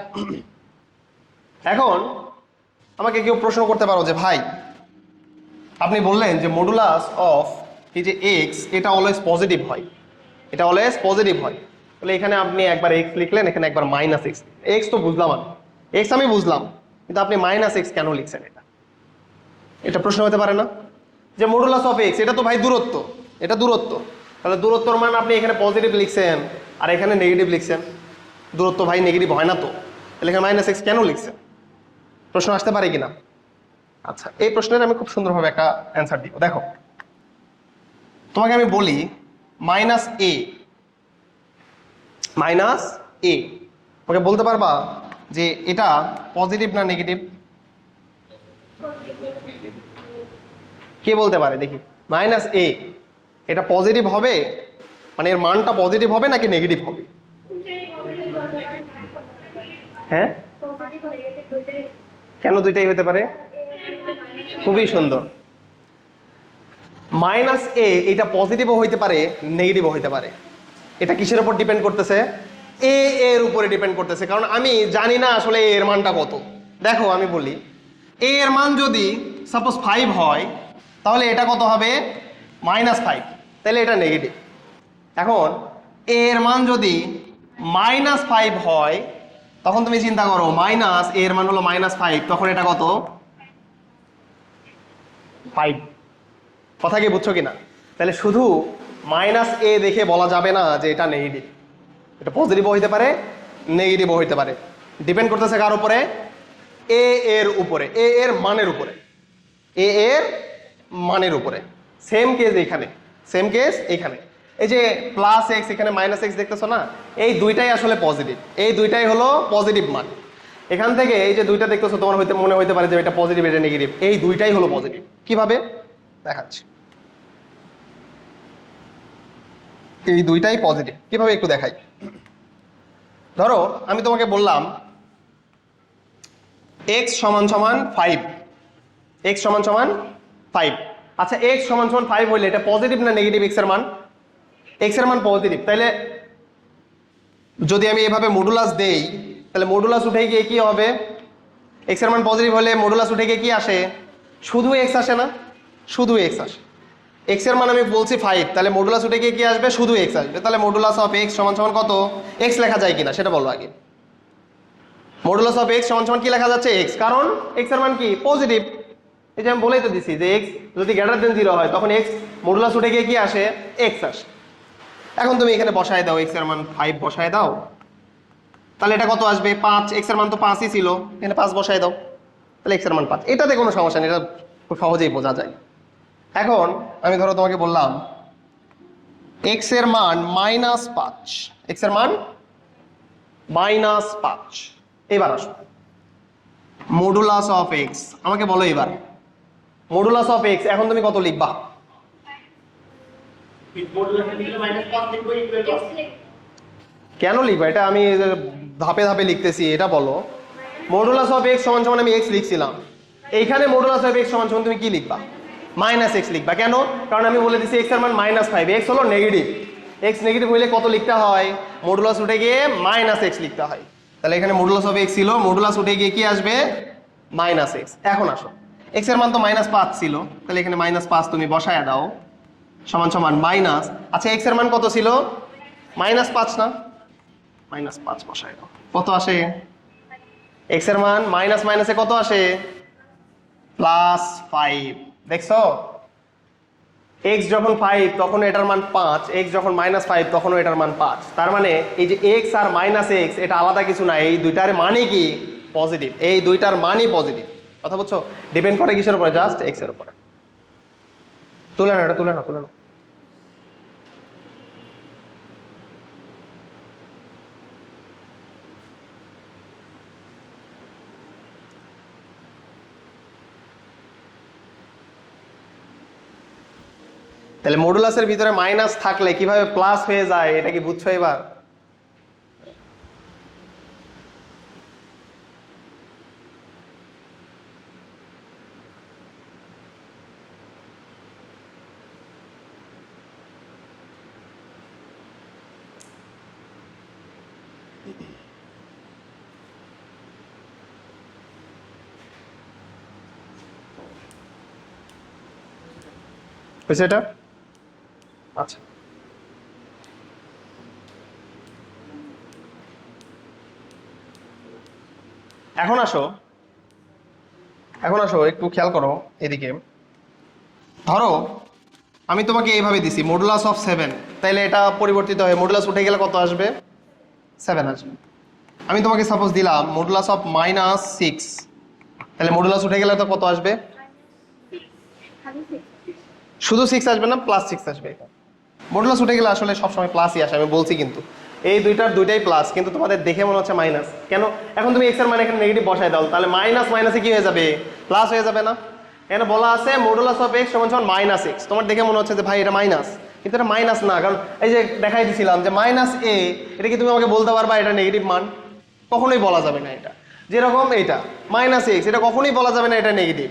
এখন আমাকে কেউ প্রশ্ন করতে পারো যে ভাই আপনি বললেন যে মডুলাস অফ এই যে এক্স এটা অলওয়েজ পজিটিভ হয়, এটা অলওয়েজ পজিটিভ হয়, তাহলে এখানে আপনি একবার এক্স লিখলেন, এখানে একবার মাইনাস এক্স। এক্স তো বুঝলাম, আমি এক্স আমি বুঝলাম, কিন্তু আপনি মাইনাস এক্স কেন লিখছেন? এটা এটা প্রশ্ন হতে পারে না যে মডুলাস অফ এক্স এটা তো ভাই দূরত্ব, এটা দূরত্ব, তাহলে দূরত্বর মান আপনি এখানে পজিটিভ লিখছেন আর এখানে নেগেটিভ লিখছেন, দূরত্ব ভাই নেগেটিভ হয় না তো, তাহলে এখানে মাইনাস এক্স কেন লিখছেন? প্রশ্ন আসতে পারে কিনা? আচ্ছা, এই প্রশ্নের আমি খুব সুন্দরভাবে একটা অ্যান্সার দিব। দেখো তোমাকে আমি বলি মাইনাস এ, মাইনাস এ, ওকে বলতে পারবা যে এটা পজিটিভ না নেগেটিভ? কে বলতে পারে দেখি? মাইনাস এ এটা পজিটিভ হবে, মানে এর মানটা পজিটিভ হবে নাকি নেগেটিভ হবে? হ্যাঁ, কেন দুইটাই হতে পারে? খুবই সুন্দর। মাইনাস এ এটা পজিটিভও হইতে পারে, নেগেটিভও হইতে পারে। এটা কিসের উপর ডিপেন্ড করতেছে? এ এর উপরে ডিপেন্ড করতেছে, কারণ আমি জানি না আসলে এর মানটা কত। দেখো আমি বলি, এ এর মান যদি সাপোজ 5 হয়, তাহলে এটা কত হবে? -5, তাহলে এটা নেগেটিভ। এখন এ এর মান যদি -5 হয়, তখন তুমি চিন্তা করো, মাইনাস এর মান হলো -5, তখন এটা কত? 5। কথা কি বুঝছো কিনা? তাহলে শুধু মাইনাস এ দেখে বলা যাবে না যে এটা নেগেটিভ, এটা পজিটিভও হইতে পারে, নেগেটিভও হইতে পারে। ডিপেন্ড করতেছে কার উপরে? এ এর উপরে, এ এর মানের উপরে, এ এর মানের উপরে। সেম কেস এখানে, সেম কেস এখানে। এই যে প্লাস এক্স এখানে মাইনাস এক্স দেখতেছো না, এই দুইটাই আসলে পজিটিভ, এই দুইটাই হলো পজিটিভ মান। এখান থেকে এই যে দুইটা দেখতেছো তোমার হইতে মনে হইতে পারে যে এটা পজিটিভ এটা নেগেটিভ, এই দুইটাই হলো পজিটিভ। কিভাবে দেখাচ্ছি, এই দুইটাই পজিটিভ, কিভাবে একটু দেখাই। ধরো আমি তোমাকে বললাম x সমান সমান 5, x সমান সমান 5। আচ্ছা x সমান সমান 5 হইলে এটা পজিটিভ না নেগেটিভ? x এর মান, x এর মান পজিটিভ, তাইলে যদি আমি এভাবে মডুলাস দেই, তাহলে মডুলাস উঠে গিয়ে কি হবে? x এর মান পজিটিভ হলে মডুলাস উঠে গিয়ে কি আসে? শুধু x আসে না, শুধু x আসে। x এর মান আমি বলছি 5, তাহলে মডুলাস উঠে গিয়ে কি আসবে? শুধু x আসবে। তাহলে মডুলাস অফ x সমান সমান কত? x লেখা যায় কিনা সেটা বলো আগে। মডুলাস অফ x সমান সমান কি লেখা যাচ্ছে? x, কারণ x এর মান কি? পজিটিভ। এই যে আমি বলেই তো দিছি যে x যদি গ্রেটার দেন 0 হয়, তখন x মডুলাস উঠে গিয়ে কি আসে? x আসে। এখন তুমি এখানে বসায় দাও, x এর মান 5 বসায় দাও, তাহলে এটা কত আসবে? 5। x এর মান তো 5ই ছিল, এখানে 5 বসায় দাও, তাহলে x এর মান 5। এটাতে কোনো সমস্যা নেই, এটা খুব সহজেই বোঝা যায়। এখন আমি ধরো তোমাকে বললাম x এর মান -5, x এর মান -5। এবার আসো মডুলাস অফ x, আমাকে বলো এবার মডুলাস অফ x এখন তুমি কত লিখবা? কেন লিখবা? এটা আমি ধাপে ধাপে লিখতেছি, এটা বলো। মডুলাস অফ x সমান সমান আমি x লিখছিলাম, এইখানে মডুলাস অফ x সমান সমান তুমি কি লিখবা? -x লিখবা। কেন? কারণ আমি বলে দিচ্ছি x এর মান -5, x হলো নেগেটিভ, x নেগেটিভ হইলে কত লিখতে হয়? মডুলাস উঠে গিয়ে -x লিখতে হয়। তাহলে এখানে মডুলাস অফ x ছিল, মডুলাস উঠে গিয়ে কি আসবে? -x। এখন আসো, x এর মান তো -5 ছিল, তাহলে এখানে -5 তুমি বসায় দাও, সমান সমান মাইনাস, আচ্ছা x এর মান কত ছিল? -5 না? -5 বসায় দাও, কত আসে? x এর মান মাইনাস মাইনাসে কত আসে? +5। দেখছো, x যখন 5 তখন এটার মান 5, x যখন -5 তখনও এটার মান 5। তার মানে এই যে x আর -x এটা আলাদা কিছু না, এই দুইটার মানই কি? পজিটিভ, এই দুইটার মানই পজিটিভ। কথা বুঝছো? ডিপেন্ড করে কিসের উপরে? জাস্ট x এর উপরে। তুলে না, এটা তুলে না, তুলে না। তাহলে মডুলাসের ভিতরে মাইনাস থাকলে কিভাবে প্লাস হয়ে যায় এটা কি বুঝছো এবার? হয়েছে এটা? আচ্ছা, এখন আসো একটু খেয়াল করো এদিকে। ধরো আমি তোমাকে এইভাবে দিছি মডুলাস অফ 7, তাইলে এটা পরিবর্তিত হয়ে মডুলাস উঠে গেলে কত আসবে? 7 আসবে। আমি তোমাকে সাপোজ দিলাম মডুলাস অফ -6, তাহলে মডুলাস উঠে গেলে তো কত আসবে? শুধু 6 আসবে না, +6 আসবে। মডুলাস উঠে গেলে আসলে সবসময় প্লাসই আসে, আমি বলছি। কিন্তু এই দুইটাই প্লাস, কিন্তু তোমাদের দেখে মনে হচ্ছে মাইনাস কেন? এখন তুমি এক্স এর মান এখানে নেগেটিভ বসাই দাও, তাহলে মাইনাস মাইনাসে কি হয়ে যাবে? প্লাস হয়ে যাবে না? এখানে বলা আছে মডুলাস অফ x সমান সমান -x, তোমার দেখে মনে হচ্ছে যে ভাই এটা মাইনাস, কিন্তু এটা মাইনাস না। কারণ এই যে দেখাই দিছিলাম যে -a, এটা কি তুমি আমাকে বলতে পারবা এটা নেগেটিভ মান? কখনোই বলা যাবে না। এটা যেরকম এটা -x, এটা কখনোই বলা যাবে না এটা নেগেটিভ।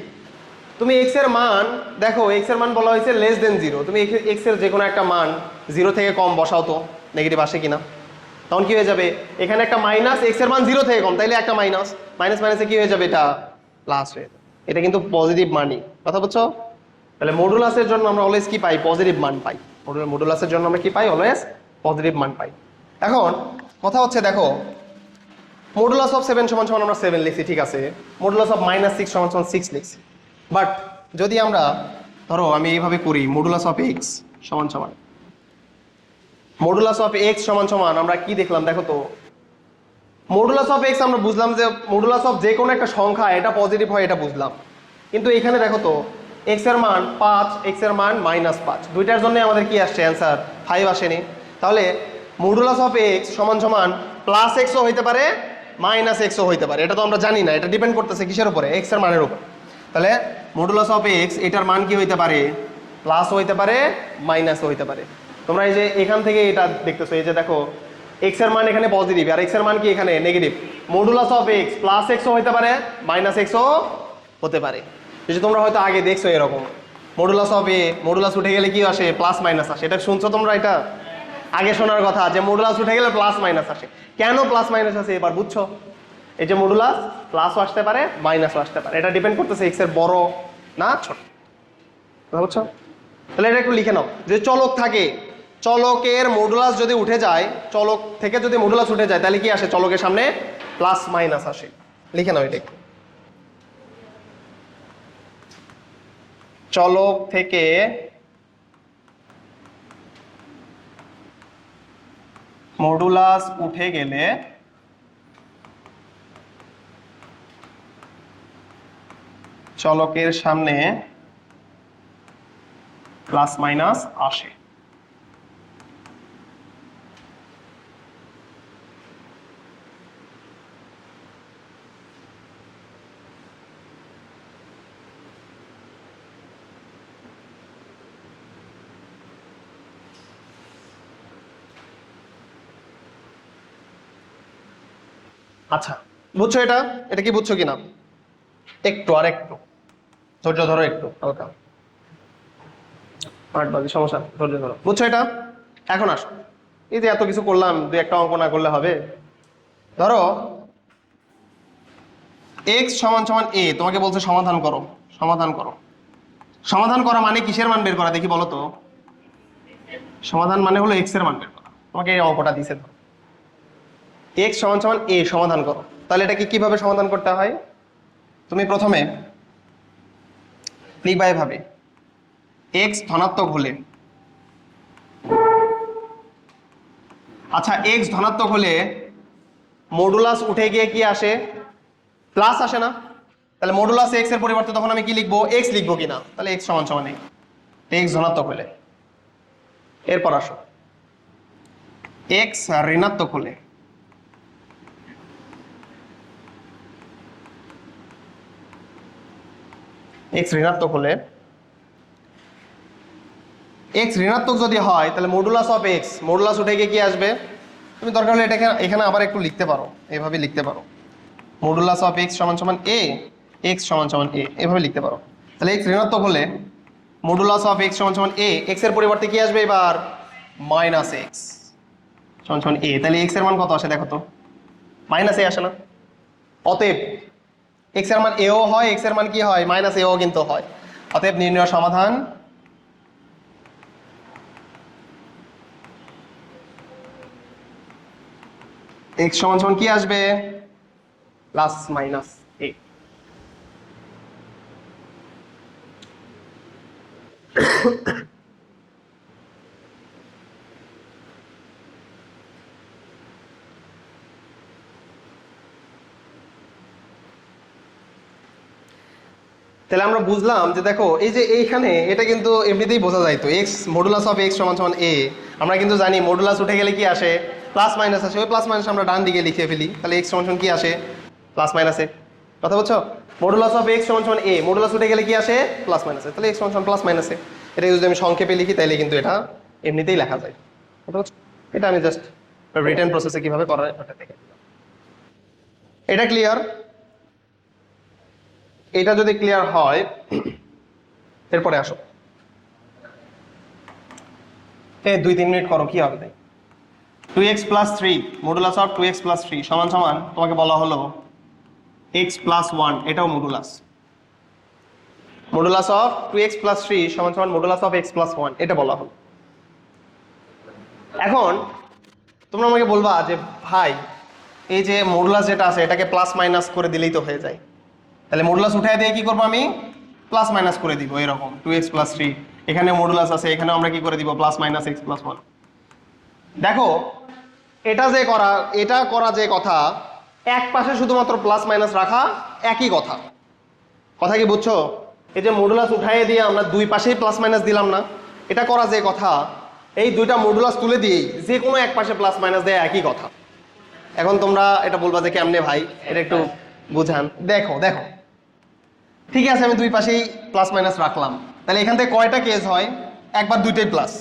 তুমি x এর মান দেখো, x এর মান বলা হয়েছে <0, তুমি x এর যে কোনো একটা মান 0 থেকে কম বসাও তো নেগেটিভ আসে কিনা। তখন কি হয়ে যাবে? এখানে একটা মাইনাস, x এর মান 0 থেকে কম, তাইলে একটা মাইনাস, মাইনাসে কি হয়ে যাবে? এটা প্লাস হয়ে যাবে। এটা কিন্তু পজিটিভ মানই, কথা বুঝছো? তাহলে মডুলাসের জন্য আমরা অলওয়েজ কি পাই? পজিটিভ মান পাই। মডুলাসের জন্য আমরা কি পাই? অলওয়েজ পজিটিভ মান পাই। এখন কথা হচ্ছে দেখো, মডুলাস অফ 7 সমান সমান আমরা 7 লিখছি, ঠিক আছে। মডুলাস অফ -6 সমান সমান 6 লিখছি। বাট যদি আমরা ধরো আমি এইভাবে করি মডুলাস অফ x সমান সমান মডুলাস অফ x সমান সমান আমরা কি দেখলাম দেখো তো, মডুলাস অফ x আমরা বুঝলাম যে মডুলাস অফ যে কোনো একটা সংখ্যা এটা পজিটিভ হয়, এটা বুঝলাম। কিন্তু এখানে দেখো তো x এর মান 5, x এর মান -5, দুইটার জন্য আমাদের কি আসছে? অ্যান্সার 5 আসেনি। তাহলে মডুলাস অফ x সমান সমান +x ও হইতে পারে, -x ও হইতে পারে। এটা তো আমরা জানি না, এটা ডিপেন্ড করতেছে কিসের উপরে? x এর মানের উপর। তাহলে মডুলাস অফ x এটার মান কি হইতে পারে? প্লাস হইতে পারে, মাইনাস হইতে পারে। তোমরা এই যে এখান থেকে এটা দেখতেছো, এই যে দেখো x এর মান এখানে পজিটিভ আর x এর মান কি এখানে negative. Modulus of x +x ও হইতে পারে, -x ও হতে পারে। যে তোমরা হয়তো আগে দেখছো এরকম মডুলাস অফ a, মডুলাস উঠে গেলে কি আসে? প্লাস মাইনাস আসে। এটা শুনছো তোমরা? এটা আগে শোনার কথা যে মডুলাস উঠে গেলে প্লাস মাইনাস আসে। কেন প্লাস মাইনাস আসে এবার বুঝছো? এই যে মডুলাস প্লাসও আসতে পারে, মাইনাসও আসতে পারে, এটা ডিপেন্ড করতেছে x এর বড় না ছোট, বুঝছো? তাহলে এটা একটু লিখে নাও। যে চলক থাকে, চলকের মডুলাস যদি উঠে যায়, চলক থেকে যদি মডুলাস উঠে যায়, তাহলে কি আসে? চলকের সামনে প্লাস মাইনাস আসে। লিখে নাও এটা একটু। চলক থেকে মডুলাস উঠে গেলে চলকের সামনে প্লাস মাইনাস আসে। আচ্ছা, বুঝছো? এটা কি বুঝছো কিনা? একটু আর একটু ধৈর্য ধরো, একটু হালকা 8 বাজে, সমস্যা, ধৈর্য ধরো। বুঝছো এটা? এখন আসো, এই যে এত কিছু করলাম, দুই একটা অঙ্ক না করলে হবে? ধরো x সমান সমান a, তোমাকে বলছে সমাধান করো। সমাধান করা মানে কিসের মান বের করা দেখি বলো তো? সমাধান মানে হলো x এর মান বের করা। তোমাকে এই অঙ্কটা দিছে, ধরো x সমান সমান a, সমাধান করো। তাহলে এটাকে কিভাবে সমাধান করতে হয়? তুমি প্রথমে লিখবা এভাবে, x ধনাত্মক হলে, আচ্ছা x ধনাত্মক হলে মডুলাস উঠে গিয়ে কি আসে? প্লাস আসে না? তাহলে মডুলাস x এর পরিবর্তে তখন আমি কি লিখবো? x লিখবো কিনা? তাহলে x সমান সমান x ধনাত্মক হলে। এরপর আসো x ঋণাত্মক হলে, x ঋণাত্মক হলে, x ঋণাত্মক যদি হয় তাহলে মডুলাস অফ x, মডুলাস উঠে গিয়ে কি আসবে? তুমি দরকার হলে এটা এখানে আবার একটু লিখতে পারো, এইভাবে লিখতে পারো, মডুলাস অফ x সমান সমান a, x সমান সমান a, এভাবে লিখতে পারো। তাহলে x ঋণাত্মক হলে মডুলাস অফ x সমান সমান a, x এর পরিবর্তে কি আসবে এবার? -x সমান সমান a। তাহলে x এর মান কত আসে দেখো তো? -a আসে না? অতএব x এর মান a ও হয়, x এর মান কি হয়? -a ও কিন্তু হয়। অতএব নির্ণয় সমাধান এক্স সমান সমান কি আসবে প্লাস মাইনাস এ। তাহলে আমরা বুঝলাম যে দেখো এই যে এইখানে এটা কিন্তু এমনিতেই বোঝা যায়, তো এক্স মডুলাস অফ এক্স সমান সমান এ, আমরা কিন্তু জানি মডুলাস উঠে গেলে কি আসে প্লাস মাইনাস আসে, ওই প্লাস মাইনাস আমরা ডান দিকে লিখে ফেলি, তাহলে এক্স সমান সমান কি আসে প্লাস মাইনাস এ। কথা বলছো, মডুলাস অফ এক্স সমান সমান এ, মডুলাস উঠে গেলে কি আসে প্লাস মাইনাস এ, তাহলে এক্স সমান সমান প্লাস মাইনাস এ। এটা যদি আমি সংক্ষেপে লিখি তাহলে কিন্তু এটা এমনিতেই লেখা যায়। কথা বলছো, এটা আমি জাস্ট রিটেন প্রসেসে কিভাবে করা ওটা দেখে দিলাম। এটা ক্লিয়ার? এটা যদি ক্লিয়ার হয় এরপরে আসো, এই 2-3 মিনিট করো, কি হবে তাই। 2x plus 3 modulus of 2x plus 3 সমান সমান তোমাকে বলা হলো x প্লাস 1, এটাও modulus. Modulus of 2x plus 3 সমান সমান মডুলাস অফ x প্লাস 1, এটা বলা হলো। এখন তোমরা আমাকে বলবা যে ভাই এই যে মডুলাস যেটা আছে এটাকে প্লাস মাইনাস করে দিলেই তো হয়ে যায়, তাহলে মডুলাস উঠায় দিয়ে কি করবো আমি প্লাস মাইনাস করে দিব, এরকম 2x প্লাস 3 এখানে মডুলাস আছে, এখানে আমরা কি করে দিব প্লাস মাইনাস x প্লাস 1। দেখো এটা করা যে কথা, এক পাশে শুধুমাত্র প্লাস মাইনাস রাখা একই কথা, কথা কি বুঝছো? এই যে মডুলাস উঠাইয়ে দিয়ে আমরা দুই পাশেই প্লাস মাইনাস দিলাম না, এটা করা যে কথা, এই দুইটা মডুলাস তুলে দিয়েই যে কোনো এক পাশে প্লাস মাইনাস দেয় একই কথা। এখন তোমরা এটা বলবা যে কেমনে ভাই, এটা একটু বুঝান। দেখো দেখো ঠিক আছে, আমি দুই পাশেই প্লাস মাইনাস রাখলাম, তাহলে এখান থেকে কয়টা কেস হয়, একবার দুইটাই প্লাস।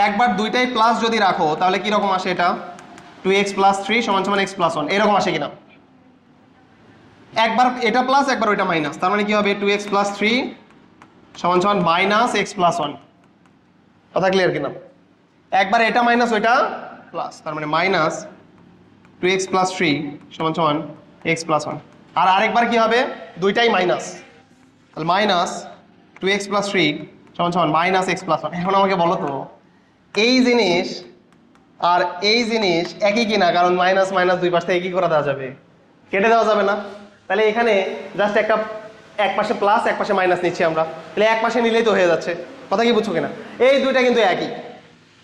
একবার দুইটাই প্লাস যদি রাখো তাহলে কি রকম আসে, এটা 2x প্লাস 3 সমান সমান x প্লাস 1 এরকম আসে কিনা? একবার এটা প্লাস একবার ওইটা মাইনাস, তার মানে কি হবে 2x প্লাস 3 সমান সমান মাইনাস x প্লাস 1। কথা ক্লিয়ার কিনা? একবার এটা মাইনাস ওইটা প্লাস, তার মানে মাইনাস 2x প্লাস 3 সমান সমান x প্লাস 1। আর আরেকবার কি হবে, দুইটাই মাইনাস, তাহলে মাইনাস 2x প্লাস 3 সমান সমান মাইনাস x প্লাস 1। এখন আমাকে বলো তো এই জিনিস আর এই জিনিস একই কিনা, কারণ মাইনাস মাইনাস দুই পাশ থেকে কি করে দেওয়া যাবে, কেটে দেওয়া যাবে না। তাহলে এখানে জাস্ট এক পাশে প্লাস এক পাশে মাইনাস নিচ্ছি আমরা, তাহলে এক পাশে নিলেই তো হয়ে যাচ্ছে। কথা কি বুঝছো কিনা? এই দুইটা কিন্তু একই,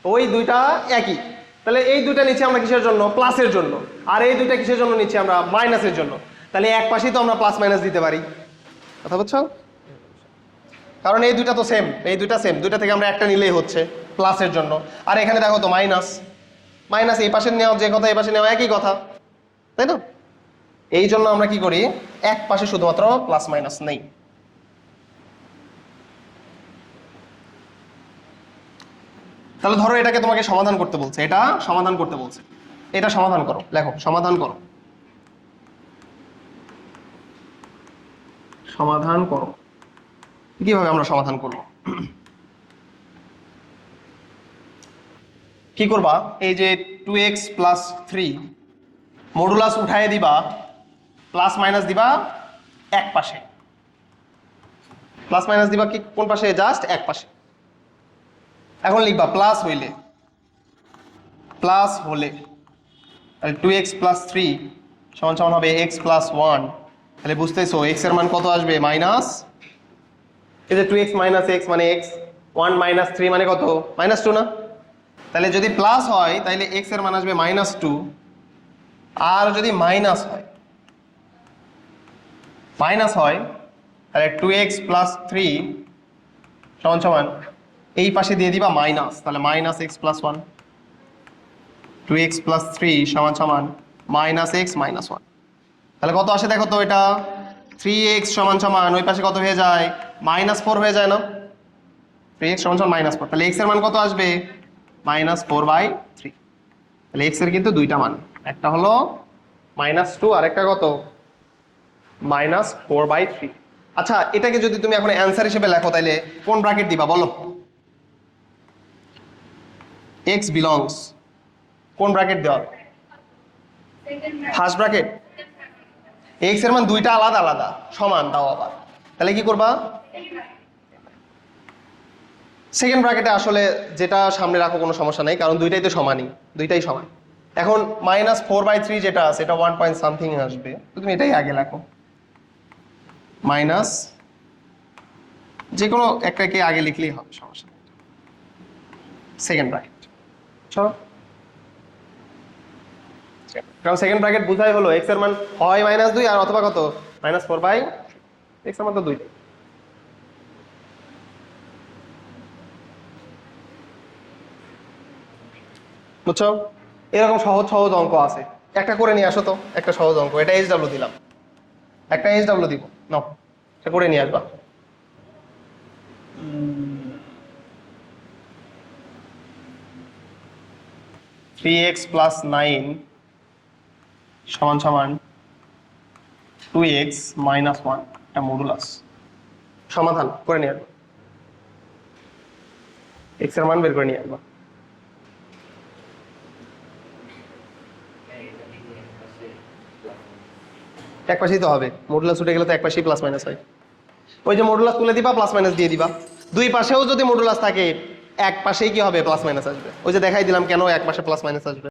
ওই দুইটা একই, তাহলে এই দুইটা নিচ্ছি আমরা কিসের জন্য, প্লাসের জন্য, আর এই দুইটা কিসের জন্য নিচ্ছি আমরা, মাইনাসের জন্য। তাহলে এক পাশেই তো আমরা প্লাস মাইনাস দিতে পারি। কথা বুঝছো? কারণ এই দুইটা তো সেম, এই দুইটা সেম, দুইটা থেকে আমরা একটা নিলেই হচ্ছে প্লাসের জন্য। আর এখানে দেখো তো মাইনাস মাইনাস, এই পাশে নেওয়া যে কথা এই পাশে নেওয়া একই কথা, তাই তো? এই জন্য আমরা কি করি, এক পাশে শুধুমাত্র প্লাস মাইনাস নেই। তাহলে ধরো এটাকে তোমাকে সমাধান করতে বলছে, এটা সমাধান করতে বলছে, এটা সমাধান করো, লেখো সমাধান করো, সমাধান করো। কিভাবে আমরা সমাধান করব? কি করবা, এই যে 2x প্লাস 3 মডুলাস উঠায় দিবা, প্লাস মাইনাস দিবা এক পাশে, প্লাস মাইনাস দিবা কি কোন পাশে, জাস্ট এক পাশে। এখন লিখবা প্লাস হলে তাহলে 2x প্লাস 3 সমান সমান হবে x প্লাস 1। তাহলে বুঝতেছো x এর মান কত আসবে, মাইনাস, এই যে 2x মাইনাস x মানে x, 1 মাইনাস 3 মানে কত, মাইনাস 2 না? তাহলে যদি প্লাস হয় তাহলে x এর মান আসবে মাইনাস 2, আর যদি মাইনাস হয় তাহলে 2x প্লাস 3 সমান সমান এই পাশে দিয়ে দিবা মাইনাস, তাহলে minus x plus 1, 2x plus 3 সমান সমান মাইনাস x মাইনাস 1। তাহলে কত আসে দেখো তো, এটা 3x সমান সমান ওই পাশে কত হয়ে যায়, মাইনাস 4 হয়ে যায় না? 3x সমান সমান মাইনাস 4, তাহলে x এর মান কত আসবে, মাইনাস 4/3। তাহলে x এর কিন্তু দুইটা মান, একটা হলো মাইনাস 2 আর একটা কত, মাইনাস 4/3। আচ্ছা এটাকে যদি তুমি এখন অ্যান্সার হিসেবে লেখো তাহলে কোন ব্র্যাকেট দিবা বলো? x বিলংস কোন ব্র্যাকেট দেওয়া, ফার্স্ট ব্র্যাকেট। x এর মান দুইটা আলাদা আলাদা সমান দাও আবার, তাহলে কি করবা, সেকেন্ড ব্র্যাকেটে আসলে যেটা সামনে রাখো কোনো সমস্যা নেই, কারণ দুইটাই তো সমানই, দুইটাই সমান। এখন -4/3 যেটা আছে এটা 1 পয়েন্ট সামথিং আসবে, তো তুমি এটাই আগে লেখো। মাইনাস যে কোনো একটাকে আগে লিখলেই হবে, সমস্যা নেই। সেকেন্ড ব্র্যাকেট, চলো। কারণ সেকেন্ড ব্র্যাকেট বোঝাই হলো x এর মান হয় -2 আর অথবা কত -4/, x এর মান তো 2। বুঝছো? এরকম সহজ সহজ অঙ্ক আছে, একটা করে নিয়ে আসো তো, একটা সহজ অঙ্ক। এটা HW দিলাম, একটা HW দিব, নাও এটা করে নিয়ে আসবা। থ্রি এক্স প্লাস 9 সমান সমান 2x - 1, এটা মডুলাস। সমাধান করে নিয়ে আসবা, x এর মান বের করে নিয়ে আসবা। এক পাশেই তো হবে, মডুলাস উঠে গেলে তো এক পাশেই প্লাস মাইনাস হয়। ওই যে মডুলাস তুলে দিবা, প্লাস মাইনাস দিয়ে দিবা। দুই পাশেও যদি মডুলাস থাকে এক পাশেই কি হবে, প্লাস মাইনাস আসবে। ওই যে দেখাই দিলাম কেন এক পাশে প্লাস মাইনাস আসবে।